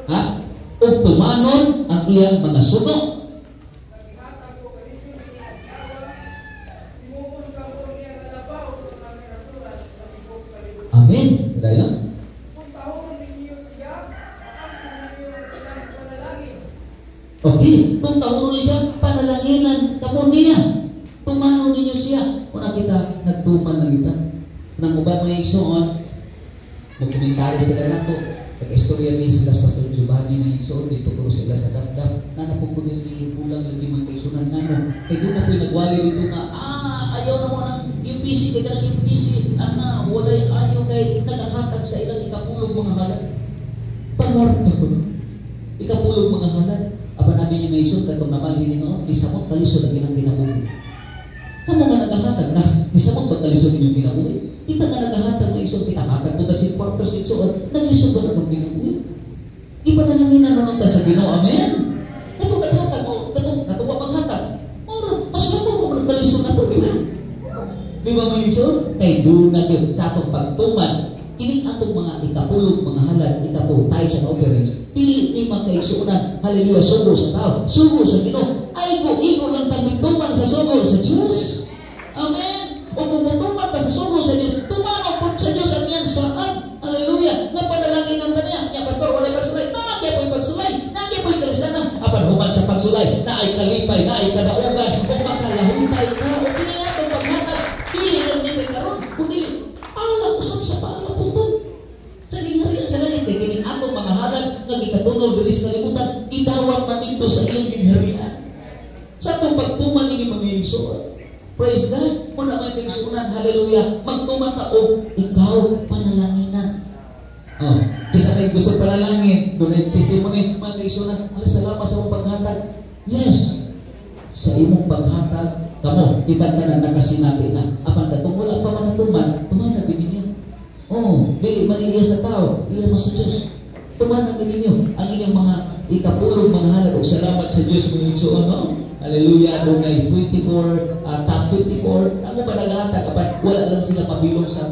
Ha? Ug tumanon ang iyang mga suno. Amen. Dayan. Okay, kung taon siya, panalanginan kamo niya. Tumano ninyo siya. Kung kita nagtuman lang kita. Nang uban mga igsoon, magkomentary sila nato. Nag-istorya ni sila Pastor Giovanni mga igsoon, dito ko sila sa damdam. Nanapagpunin ni ulang lagi mga kaisunan nga no. Kaya doon na po'y nagwali dito nga, ayaw na mo ng UPC, kaya ka ng UPC, walay ayaw kay nagahatag sa ilang ikapulog mga halad. Panwarta ko no. Ikapulog mga halad. Aba namin yung naisyon, katong namalhin nyo, isamot kalisod ang ilang kinabuhi. Kamu nga nagahatag, isamot ba kalisod inyong kinabuhi? Kita nga nagahatag na isyon, kinahatag mo na si Portos Kitsoon, naglisod ba na itong kinabuhi? Iba na lang hinananong ta sa Ginoo, amen? Katong naghatag mo, katong maghatag, mas lang mo nagkalisod na ito, di ba? Di ba mga isyon? Kay doon na yun, sa atong pagtuman, kining atong mga ikapulog, mga halad, ikapo, tayo sa offerings, pili ni mga kaigsuunan, haleluya, sugo sa tao, sugo sa Ginoo, ay igo lang tagituman sa sugo sa Diyos. Amen? O kung mutuman ka sa sugo sa Diyos, tumanaw po sa Diyos ang iyang saan. Haleluya. Napanalangin ng tanya. Niya, Pastor, wala pagsulay. Nakakaya po'y pagsulay. Nakakaya po'y kalistanan. Apan human sa pagsulay, na ay kalipay, na ay kadaugan, o makalahutay ka, o kiniyatong paghatag, pili lang din kay karon. Kung dili, alam usap sa paalam po ito. Sa lingharian sa langit, kay kining atong mga halad, nga gikatunol, bilis kalimutan, idawat man dito sa iyong lingharian. Sa itong pagtuman ni mga igsoon. Praise God. Muna mga kaigsuunan, hallelujah. Magtuman ka o ikaw panalanginan. Kisa kayo gusto panalangin, doon ay testimony, mga kaigsuunan, salamat sa mong paghatag. Yes. Sa imong paghatag, kamo, kita ka na nakasinati na. Apan katong wala pa mga tuman na bininyo. Dili man iya sa tao, iya mas sa Diyos. Tuman na bininyo. Ang inyong mga ikapulong mga halad, o salamat sa Diyos mga igsoon, hallelujah, doon ay 24, top 24. Ako ba naghahatag? Wala lang sila mabilong sa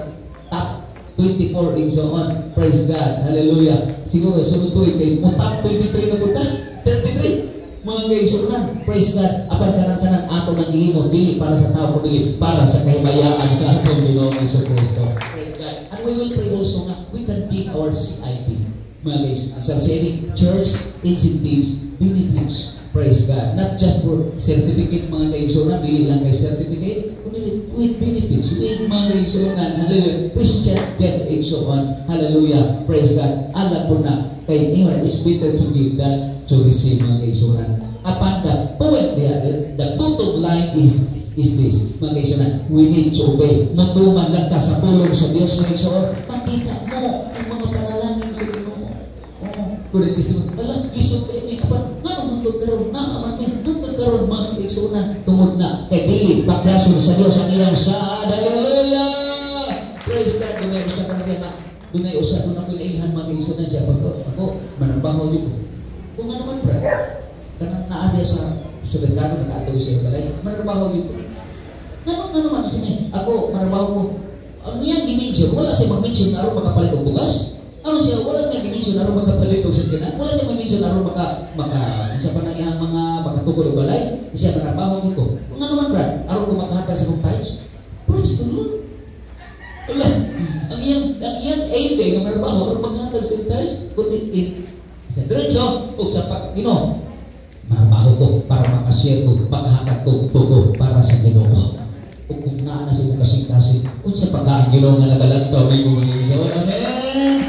top 24 and so on. Praise God. Hallelujah. Siguro, sunod ko kay mo top 23 na punta? 33. Mga kaigsuunan. Praise God. Apan kanan-kanan ato ng Ginoo, dili para sa tao, dili para sa kahimayaan sa atong Ginoong Jesucristo. Praise God. And we will pray also nga, we can give our CIP. Mga kaigsuunan. Sa saying, church incentives, benefits. Praise God. Not just for certificate mga kaigsuunan, dili lang kay certificate, kundi with benefits, with mga kaigsuunan. Hallelujah. Christian get kaigsuunan. Hallelujah. Praise God. Alam po na, kay Imra, it's better to give than to receive mga kaigsuunan. Upon the point there, the bottom line is this, mga kaigsuunan, we need to obey. Matuman lang ka sa tulong sa Diyos, mga kaigsuunan. Makita mo ang mga panalangin sa Ginoo. Kulit testimony. Alam, isot kayo ni kapan. Hantod karon na aman ni hantod karon man igsuunan tungod na kay dili paklason sa Dios ang iyang saad. Hallelujah. Praise God. Dunay usa ka siya na dunay usa kun ako ilhan man igsuunan siya, Pastor. Ako manambaho dito. Kung ano man bra. Kanang naa sa supermerkado nakaadto siya balay. Manambaho dito. Ngano man siya. Ako manambaho ko. Ang iyang dimension wala siya mag-mention aron makapalit og bugas. Ano siya, wala siya mag-mention aron magkapalit og sakyanan. Wala siya mag-mention aron sa panayang mga makatukod o balay, siya manarbaho nito. Kung ano man brad, aron ko makahatag sa kong tithes. Praise the Lord. Wala. Ang iyang aim day, ng manarbaho, aron makahatag sa kong tithes. Kundi, diretso, o sa pag, Matrabaho ko para makashare ko, paghatag ko tugo para sa Ginoo. Kung naa na sa imong kasing-kasing, kung sa pagkaan Ginoo nga nagalantaw, may mo mga isa. Amen!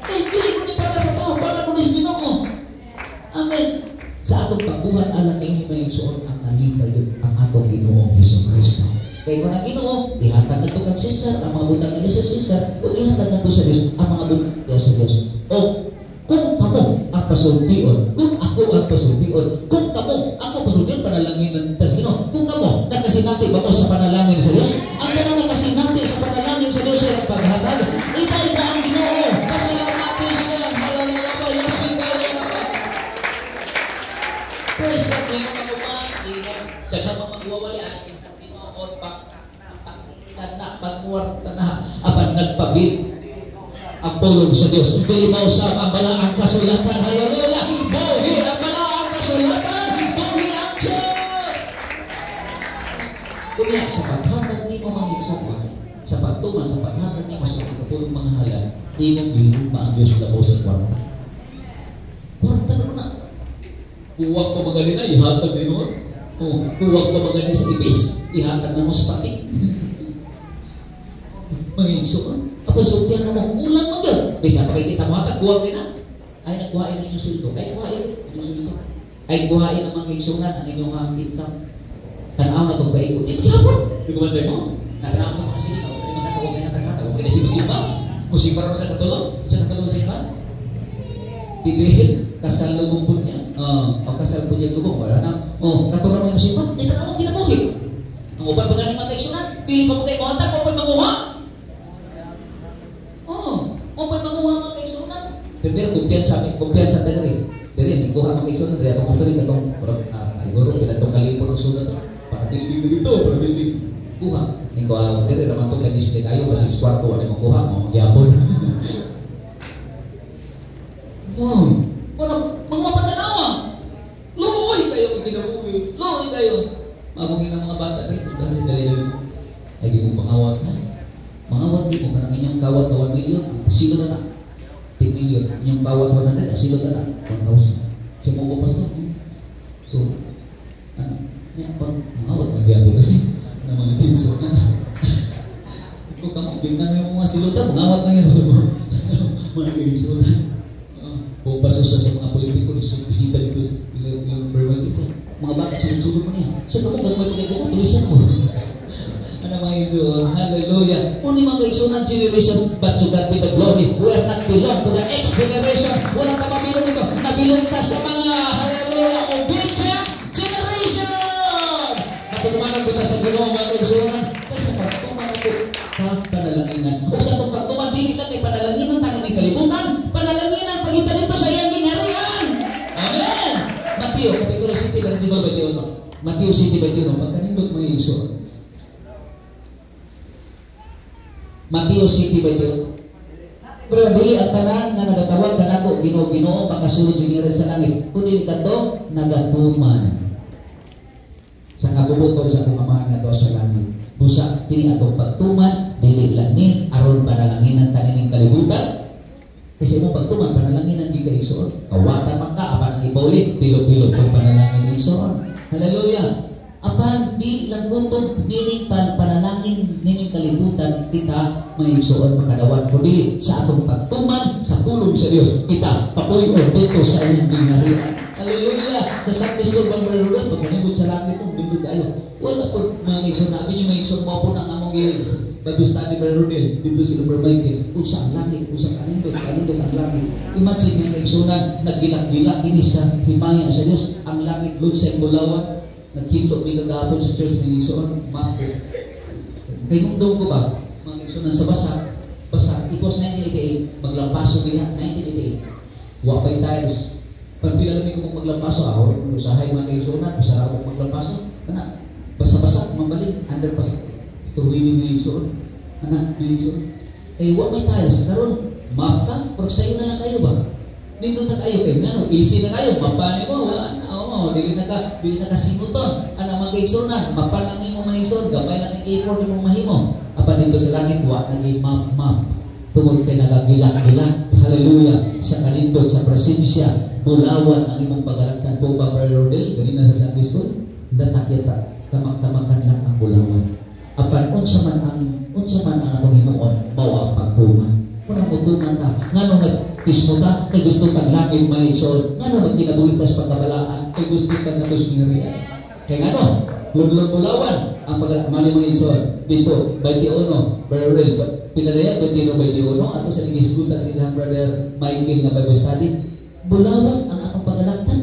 Ay, dili ko ni para sa tao, para mo ni sa Ginoo. Amen! Sa atong pagbuhat, alam na inyo may suot ang nalipay ang atong Ginoo Hesus Kristo. Kaya kung ang Ginoo, ihatag na ito kang Cesar, ang mga butang nila sa Cesar, o ihatag na ito sa Diyos, ang mga butang nila sa Diyos. O kung kamo ang pasultiyon, kung ako ang pasultiyon, kung kamo ako pasultiyon, panalangin ng Ginoo. Kung kamo, nakasinati ba mo sa panalangin sa Diyos? Ang tanong nakasinati sa panalangin sa Diyos ay ang paghatag. Itay ka ang Ginoo, pasalamati siya, halalela pa, yasin kaya naman. Praise God, ngayon ako man, daghang magwawali ang Ginoo, o pagmuwarta na, apan nagpabit ang tulong sa Diyos. Dili mo sa ang balaang kasulatan. Hallelujah! Buhi ang balaang kasulatan! Buhi ang Diyos! Kumiyak sa paghatag ni mo mga igsoon, sa pagtuman, sa paghatag ni mo sa pagkapulong mga halal, di mong gihuma ang Diyos na sa kwarta. Kwarta naman na. Kuwag pa magaling na, ihatag ni mo. Kuwag pa magaling sa ibis, ihatag na mo sa pati. Mga igsoon. Pasultihan mo, ulang mo dyan. Bisa pa kayo kita mo hatag, buwag din na. Ay, nagbuhain ang inyong sulto. Ay, buhain ang inyong sulto. Ay, buhain ang mga kaigsunan ang inyong hangkintang. Tanaw na itong paikot. Di maghapon. Di ko manday mo. Natanaw ka mga sinigaw. Kaya magkakawag na hatag-hatag. Huwag ka na simba. Musimba rin sa katulong. Sa katulong sa iba. Tibihin. Kasal lumong niya. Pag kasal po niya lumong. Wala na. Katulong mo yung musimba. Di tanaw ang kinabuhi. Ang uban pa galing mga kaigsunan. Di pa mo kayo hatag. Huwag pa manguha. O pa manguha mga kaigsunan. Pero kumpiyansa tayo rin. Dari, nagkuha mga kaigsunan. Dari atong offering katong siguro pinatong kalipon ng sunan. Para building na dito, para building. Kuha. Dari naman itong nag-display tayo. Kasi kwarto, wala yung kuha. Magyapon. Mga patanawa. Luhoy kayo kung kinabuhi. Luhoy kayo. Magungin ang mga bata rin. Dali. Ay, di mo pangawat na. Mangawat di mo karang inyong kawat na 1 million, silo na na 10 million, inyong kawat 100, silo na na 1,000. So mo pas na. So niya pang mangawat ang diabo na mga kinso na. Ito kamo tingnan mo mga silutan, mangawat na yan mga kinso na. Pupas sa mga politiko ni bisita dito yung Berwin kasi mga bata sunod-sunod mo niya. So kamo gagawin mo kayo, tulisan mo. Ano mga Iso? Hallelujah. Kung mga kaigsunan generation, but to God be the glory. We are not belong to the next generation. Walang kapabilong ito. Nabilong ka sa mga, hallelujah, obedient generation. Matulumanan kita sa Ginoo mga kaigsunan. Kasi pagtuman ako, pagpanalanginan. O sa itong pagtuman, dili lang kay panalanginan tayo ng kalibutan. Panalanginan, pagkita dito sa iyang gingharian. Amen. Mateo, Kapitulo 7, versikulo 21. Mateo 7:21. Pagkanindot mo yung Iso. Mateo 7:21. Pero dili ang tanan nga nagatawag kanako Ginoo pagkasulod sa sa langit. Kundi kadto nagatuman sa kabubuton sa akong Ama nga sa langit. Busa kini atong pagtuman dili lani aron panalanginan kanining kalibutan. Kasi mo pagtuman panalanginan di kay igsoon. Kawatan man ka apan ibulit pilo-pilo pag panalangin igsoon. Hallelujah. Apan di lang gutong nining panalangin nining kalibutan kita may igsoon makadawat kundi sa atong pagtuman sa pulong sa Dios kita papuy dito sa iyang gingharian. Hallelujah. Sa Sunday school bang meron pagkanibot sa langit tong bindod ayo. Wala po mga igsoon na abin yung mga igsoon mo po ng among years. Bible study meron dito si Lumber Michael. Usa ang langit, usa kanindot ang langit. Imagine mga igsoon nagilak-gilak ini sa himaya sa Dios. Ang langit lud sa Bulawan. Nagkindot ni kagapon sa church ni Igsoon, Mako. Kaya nung daw ko ba, mga Igsoon sa basa, it was 1988, maglampaso nila, 1988. Wapay tiles. Pag pinalami ko maglampaso, ako, usahay mga Igsoon, usahay ako maglampaso, anak, basa-basa, mambalik, underpass, tuwili ng Igsoon, anak, ng Igsoon. Wapay tiles, karon map ka, pero sa'yo na lang kayo ba? Dito na kayo, kaya easy na kayo, mapani mo, dili nakasimuton ana mga kaigsunan mapanangin mo maigsoon gamay lang ang A4 ni mong mahimo apa dito sa langit wa naging map tungod kay nagagilak-gilak hallelujah sa kalindot sa presensya bulawan ang imong pagalakan po ba Rodel, ganina sa Sunday School, natakita, tamak-tamakan lang ang bulawan. Apan, unsa man ang atong himuon, mao ang pagtuman. Kung mutuman ta, ngano nagtismo ta, kay gusto tag langit may sol, ngano nagkinabuhitas pagkabalaan, kay gusto tag natos ginarian. Kay ngano, lulong bulawan, ang pagmali mga sol, dito, 21, Rodel, pinadaya, 21, ato sa nagisgutan sila, Brother Michael nga Bible study, bulawan ang atong pagalaktan.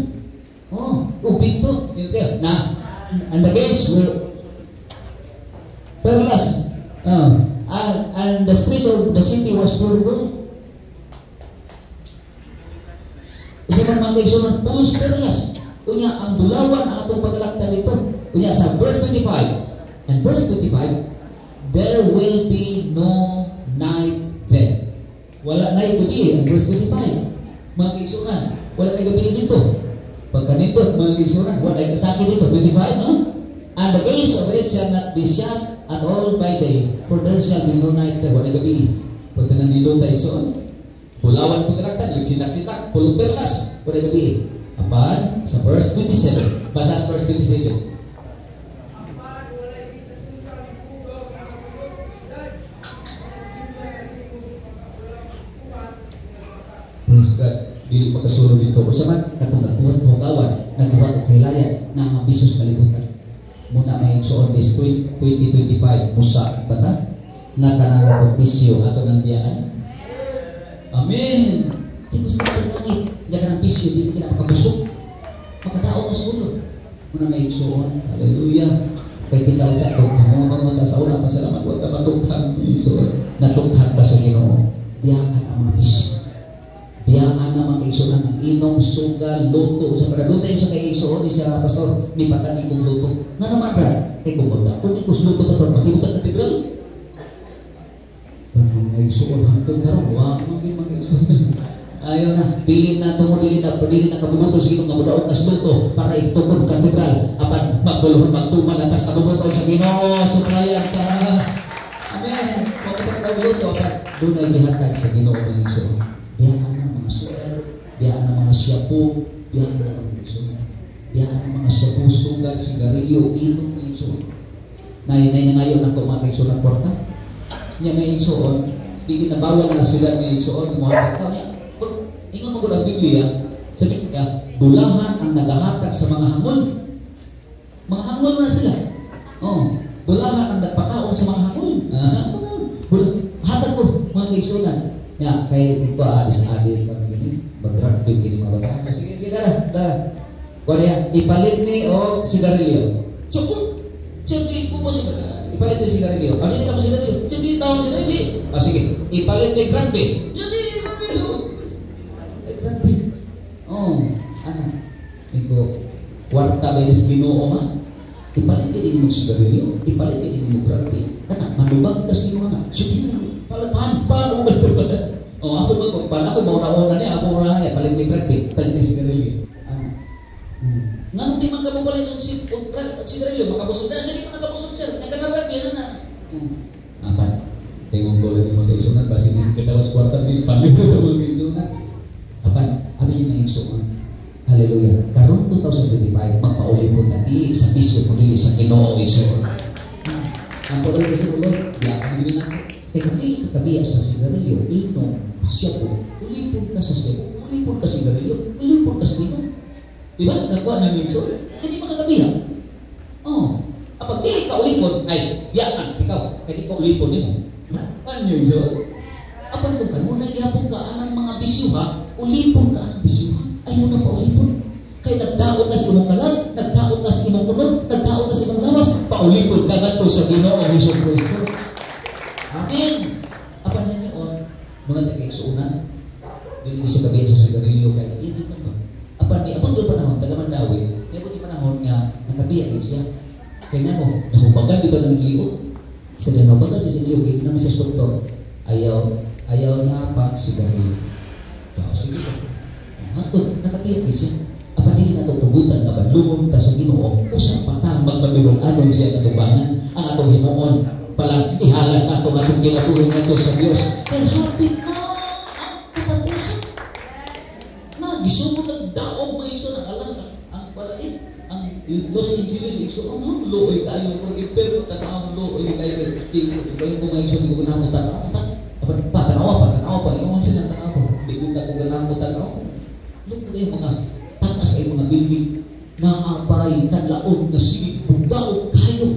Dito, na, and the case will perilous, and the streets of the city was full of gold. Kasi man mga kaisunod, pulos perilous. Kunya, ang bulawan ang atong pagalaktan dito. Kunya, sa verse 25, and verse 25, there will be no night then. Wala na yung gabi, ang verse 25. Mga kaisunod, wala na yung gabi dito. Pagkanindot, mga kaisunod, wala na yung kasakit dito. 25, no? And the gates of it shall not be shut at all by day, for there shall be no night there. Wala gabi. Pag nandito tayo soon, bulawan pagkalaktan, ligsitak-sitak, pulong perlas, wala gabi. Apan, sa verse 27, basa sa verse 27. Praise God. Dili pagkasulog dito. O saman, katong nagbuhat ko kawan, nagbuhat ko kailayan, na ambisyon kalibutan. Muna may soon this 2025 musa bata na kanang bisyo ato ng diyaan. Amen. Di gusto natin langit. Diyan ka ng bisyo, di kita makabusok. Makadaot na sa ulo. Muna may soon. Hallelujah. Kaya kita sa ito. Kamamang sa una. Masalamat. Huwag ka matukhan. Natukhan ka sa Ginoo. Diyan ang mga bisyo. Diyan naman kaisunan ng inom, sugal, luto. Sa padaluta yung sa kaisuon, siya pastor, ni patani kong luto. Nga naman ka, kay kumbaga, kung ikos luto, pastor, makibutan na tigral. Parang kaisuon, hantong na rin, wag mga kaisuon. Ayaw na, dilin na kabubuto sa ginong nga mudaog kas luto, para itukod ka tigral. Apan, magbuluhan, magtuman, atas kabubuto sa ginoo, suplayan ka. Amen. Huwag ka na luto, apan, doon ay dihatag sa ginoo ng kaisuon. Diyan mga sugal, biyaan ng mga siyapo, biyaan ng mga kisunan, biyaan ng mga siyapo, sugal, sigarilyo, inom, insuon. Nainay na ngayon ang mga kisunan porta. Niya may insuon, hindi na bawal na sila may insuon, yung mga tao niya. Ingon mo ko ng Biblia, sa Biblia, bulahan ang nagahatag sa mga hangul. Mga hangul na sila. Bulahan ang nagpakaon sa mga hangul. Hatag ko, mga kisunan. Ya, kayak itu adis-adis kan begini, bergerak begini malah. Masih dah. Korea ipalit nih sigarilyo. Cukup. Jadi kumus ipalit nih sigarilyo. Ano ni kamu sigarilyo? Jadi tahun sini. Sige, ipalit nih grande. Jadi grande. Anak. Itu warta beres Ginoo mah. Ipalit din mo sigarilyo, ipalit din mo grande. Kana madubang kas Ginoo na. Sige. Paano mo ba ito? Ako mauna-una niya, ako mauna niya, paling ni Greg, paling ni sigarilyo. Nga nung di man ka mo paling sigarilyo, makabusog na, sige mo nakabusog siya, nagkanalag niya na. Apat, tingong ko lang yung mag-iisunan, basi din kitawat sa kwartan, sige, paling ko ito mag-iisunan. Apat, ano yung nang-iisunan? Hallelujah. Karong 2025, magpaulit po na di sa bisyo mo nili sa Ginoo iisunan. Ang patuloy kasi mo, biyak na gini na. Kaya kung hindi kakabiya sa sigarilyo, inom, siyapo, ulipon ka sa siyapo, ulipon ka sa sigarilyo, ulipon ka sa inom. Diba? Nagkuha ng lingso, hindi mo kakabiya. Kapag hindi ka ulipon, ay, biyakan, ikaw, kaya di ka ulipon din mo. Ano yung iso? Kapag kung kanunay, ihapon ka ng mga bisyuha, ulipon ka ng bisyuha, ayaw na pa ulipon. Kaya nagdaot na sa imong kalag, nagdaot na sa imong kunod, nagdaot na sa imong lawas, paulipon ka nga sa Ginoo ang Hesus Kristo. Amen. Apa na yun? Mga nag-eksuunan, hindi siya kabihan sa sigarilyo kaya hindi na ba? Apa ni abot yung panahon, tagaman dawi, abot yung panahon nga nakabihan siya. Kaya nga mo, nahubagan dito ng iligo. Isa din nahubagan si sigarilyo, kaya naman sa doktor, ayaw na pa sigarilyo. Sige po. Nakabihan siya. Apa din natutugutan nga ba? Lumong ta sa Ginoo, usap patang magmabirong anon siya katubangan, ang atong hinuon. Palang ihalat na itong atong kinabuhi na ito sa Diyos. Kaya hapit na ang katapusan. Gisumod ng daog mo yung sunang alang. ang Los Angeles, ang looy tayo, pero tanaw looy tayo, kayo kumain sa mga na mo tanaw, patanawa pa, yung silang tanaw, bigutan ko ganang mo tanaw. Look kayo mga takas ay mga building, maabay, kanlaon na silid, bugaog kayo,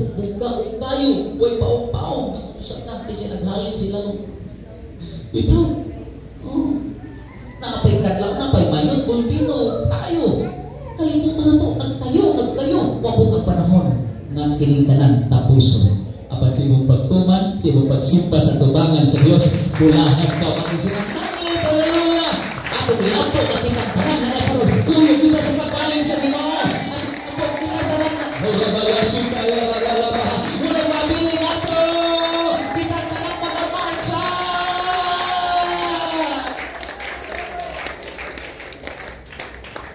huwag paong-paong, sa natin siya naghalin sila nung, ito, napay kadlaw, napay mayon, kuntino, kayo. Kalimutan na ito, nagtayo, wabot ang panahon ng kiningtanan tapuson. Apan sa imong pagtuman, sa imong pagsimpa sa tubangan sa Diyos, kulahan ka, makisunan, hallelujah! Ako kilampo, makinagtanan na nagkaroon, tuyo kita sa pagkaling sa Ginoo, at ako kinagtanan na, wala bayasin tayo, wala mabiling ato, kinagtanan pag-amansa!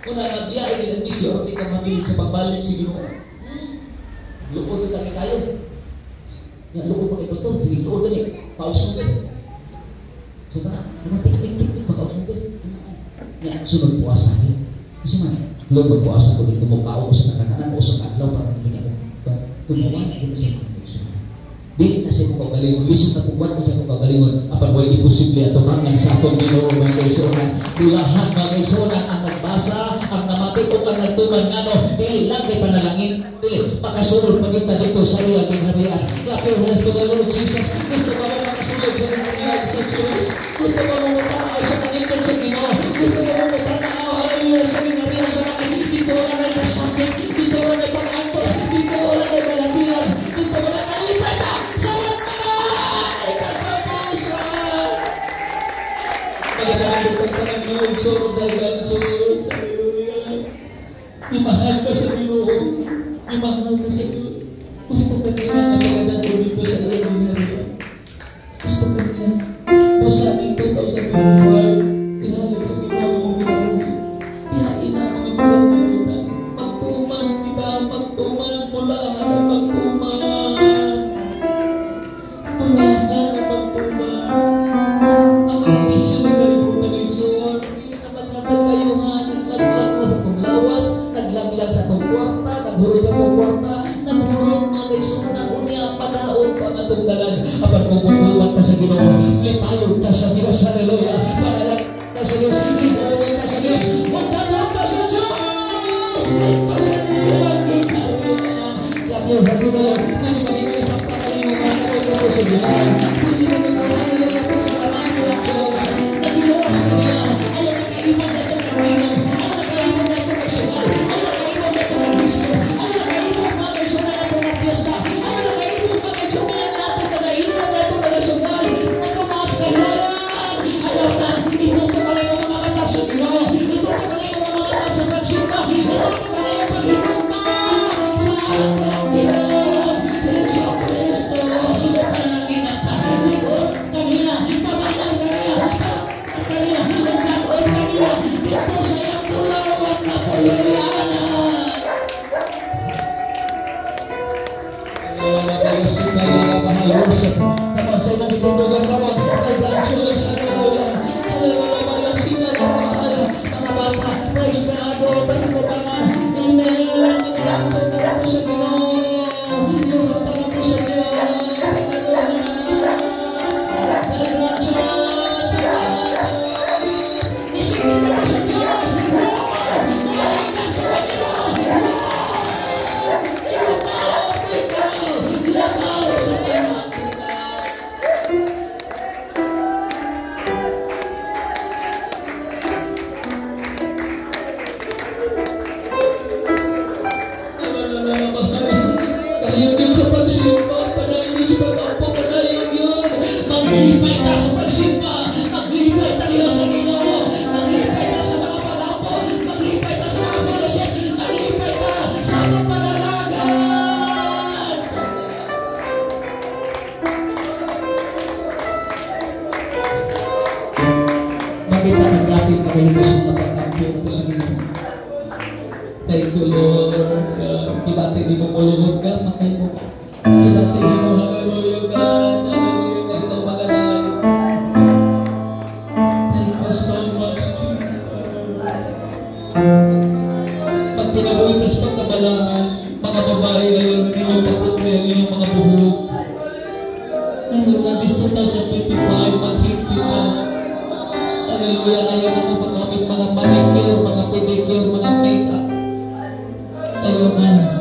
Kung nabiyay din ang misyon, hindi ka mabilis sa pagbalik si Ginoo. Lukod na kayo. Yan, lukod mo kay Pastor, piniglood na paus mo kayo. So, mga tik-tik-tik, makaus mo kayo. Yan, sunod puwasahin. Kasi man, Lord, magpuasa ko dito, mukao ko sa nakananan o sa kadlaw para hindi niya tumawa na din sa mga pagsunod. Dili na siya kung kagalingon, lisod na kuwan mo siya kung kagalingon, apan huwag imposible at tukangan sa atong Ginoo mga kaigsunan. Tulahan mga kaigsunan ang nagbasa, ang namatay o ang nagtuman nga no, dili lang kay panalangin, dili, pakasulod pagkita dito sa iyang kingharian. Clap your hands to the Lord Jesus. Gusto ba mo makasulod sa kingharian sa Diyos? Gusto ba mo matanaw sa kanipon sa Ginoo? Gusto ba mo matanaw, hallelujah, sa kingharian sa langit? Dito wala na kasakit, dito wala na pag-antos, dito wala na malatiran, dito wala kalipata, sa walang ay katapusan. Pagkakaroon ng tanang Lord, sorong dagang Diyos, hallelujah. Imahal ka sa Ginoo, imahal ka sa Diyos. Gusto ka niya na magandang dito sa iyong ginagawa. Gusto ka niya, pasaning 2025, ihalag sa Ginoo mong ginagawa. Ihain na mga buwan na lutan. Magtuman kita, magtuman, mulahan ang magtuman. Mulahan ang magtuman. Ang mga bisyo ng kalimutan ng Luzon, hindi na magkakayuhan, naglaglag na sa panglawas, naglaglag sa itong kwarta, naghurot sa itong kwarta, naghurot mga kaisunan, unya pagkaon pa nga tunggalan. Apan kung magtuman ka sa Ginoo, lipayog ka sa Diyos, hallelujah. Panalang ka sa Diyos, ipawin ka sa Diyos, magdadam ka sa Diyos, ito sa Diyos, clap your hands to the Lord. Pwede magiging pagpakaling mo mga kapag sa Diyos. Pwede magiging ako sa laman ko ang Diyos. Nagilawas ko niya, ayaw nakaiwan na itong kaminong, ayaw nakaiwan na itong kasungal, ayaw nakaiwan na itong kagisco, ayaw nakaiwan mga kaisunan na itong piyesta, ayaw nakaiwan mga kaisunan na itong kanahiwan na itong kanasungal, nagkamaas kahilayan, ayaw na, itutumalay mo mga mata sa Ginoo, itutumalay mo mga mata sa Francisco, itutumalay mo pag-ituma sa atong Ginoo, Yesu Cristo, panalangin ang kahilikot kanila, tabanan kanila, nagkaroon kanila, dito sa iyong pulawat na puliyanan. Kapan sa inang itutugan kapan, nagdansulan sa Lord. Mga bata, praise the Lord, pagkatukangan. Amen. Magkakapot na ako sa Ginoo. Lord, ako sa Diyos. Hallelujah. Nagdansulan sa Diyos. Isipin ako sa Diyos. Malaikan ko na Ginoo. Labaw sa Ginoo. Padayon yun sa pagsimpa, padayon yun sa pag-ampo, padayon yun. Maglipay na sa pagsimpa, maglipay tayo sa Ginoo, maglipay na sa mga pag-ampo, maglipay na sa mga fellowship, maglipay na sa mga panalagan. Makita ng lapit magalipos mga pag-ampo na ito sa Ginoo. Thank you, Lord. Dibati di mo mulunod ka, makay mo. Dibati di mo hallelujah ka, hallelujah ka, ikaw magandang. Thank you so much, Jesus. Pag kinabuhi ka sa kailangan. Mga babae, ayaw na ninyo pagpupre ang inyong mga buhok. Ayaw na, this 2025, maghigpit na. Hallelujah, ayaw na mo pagkapit mga manicure, mga pedicure, mga make-up. Ayaw na.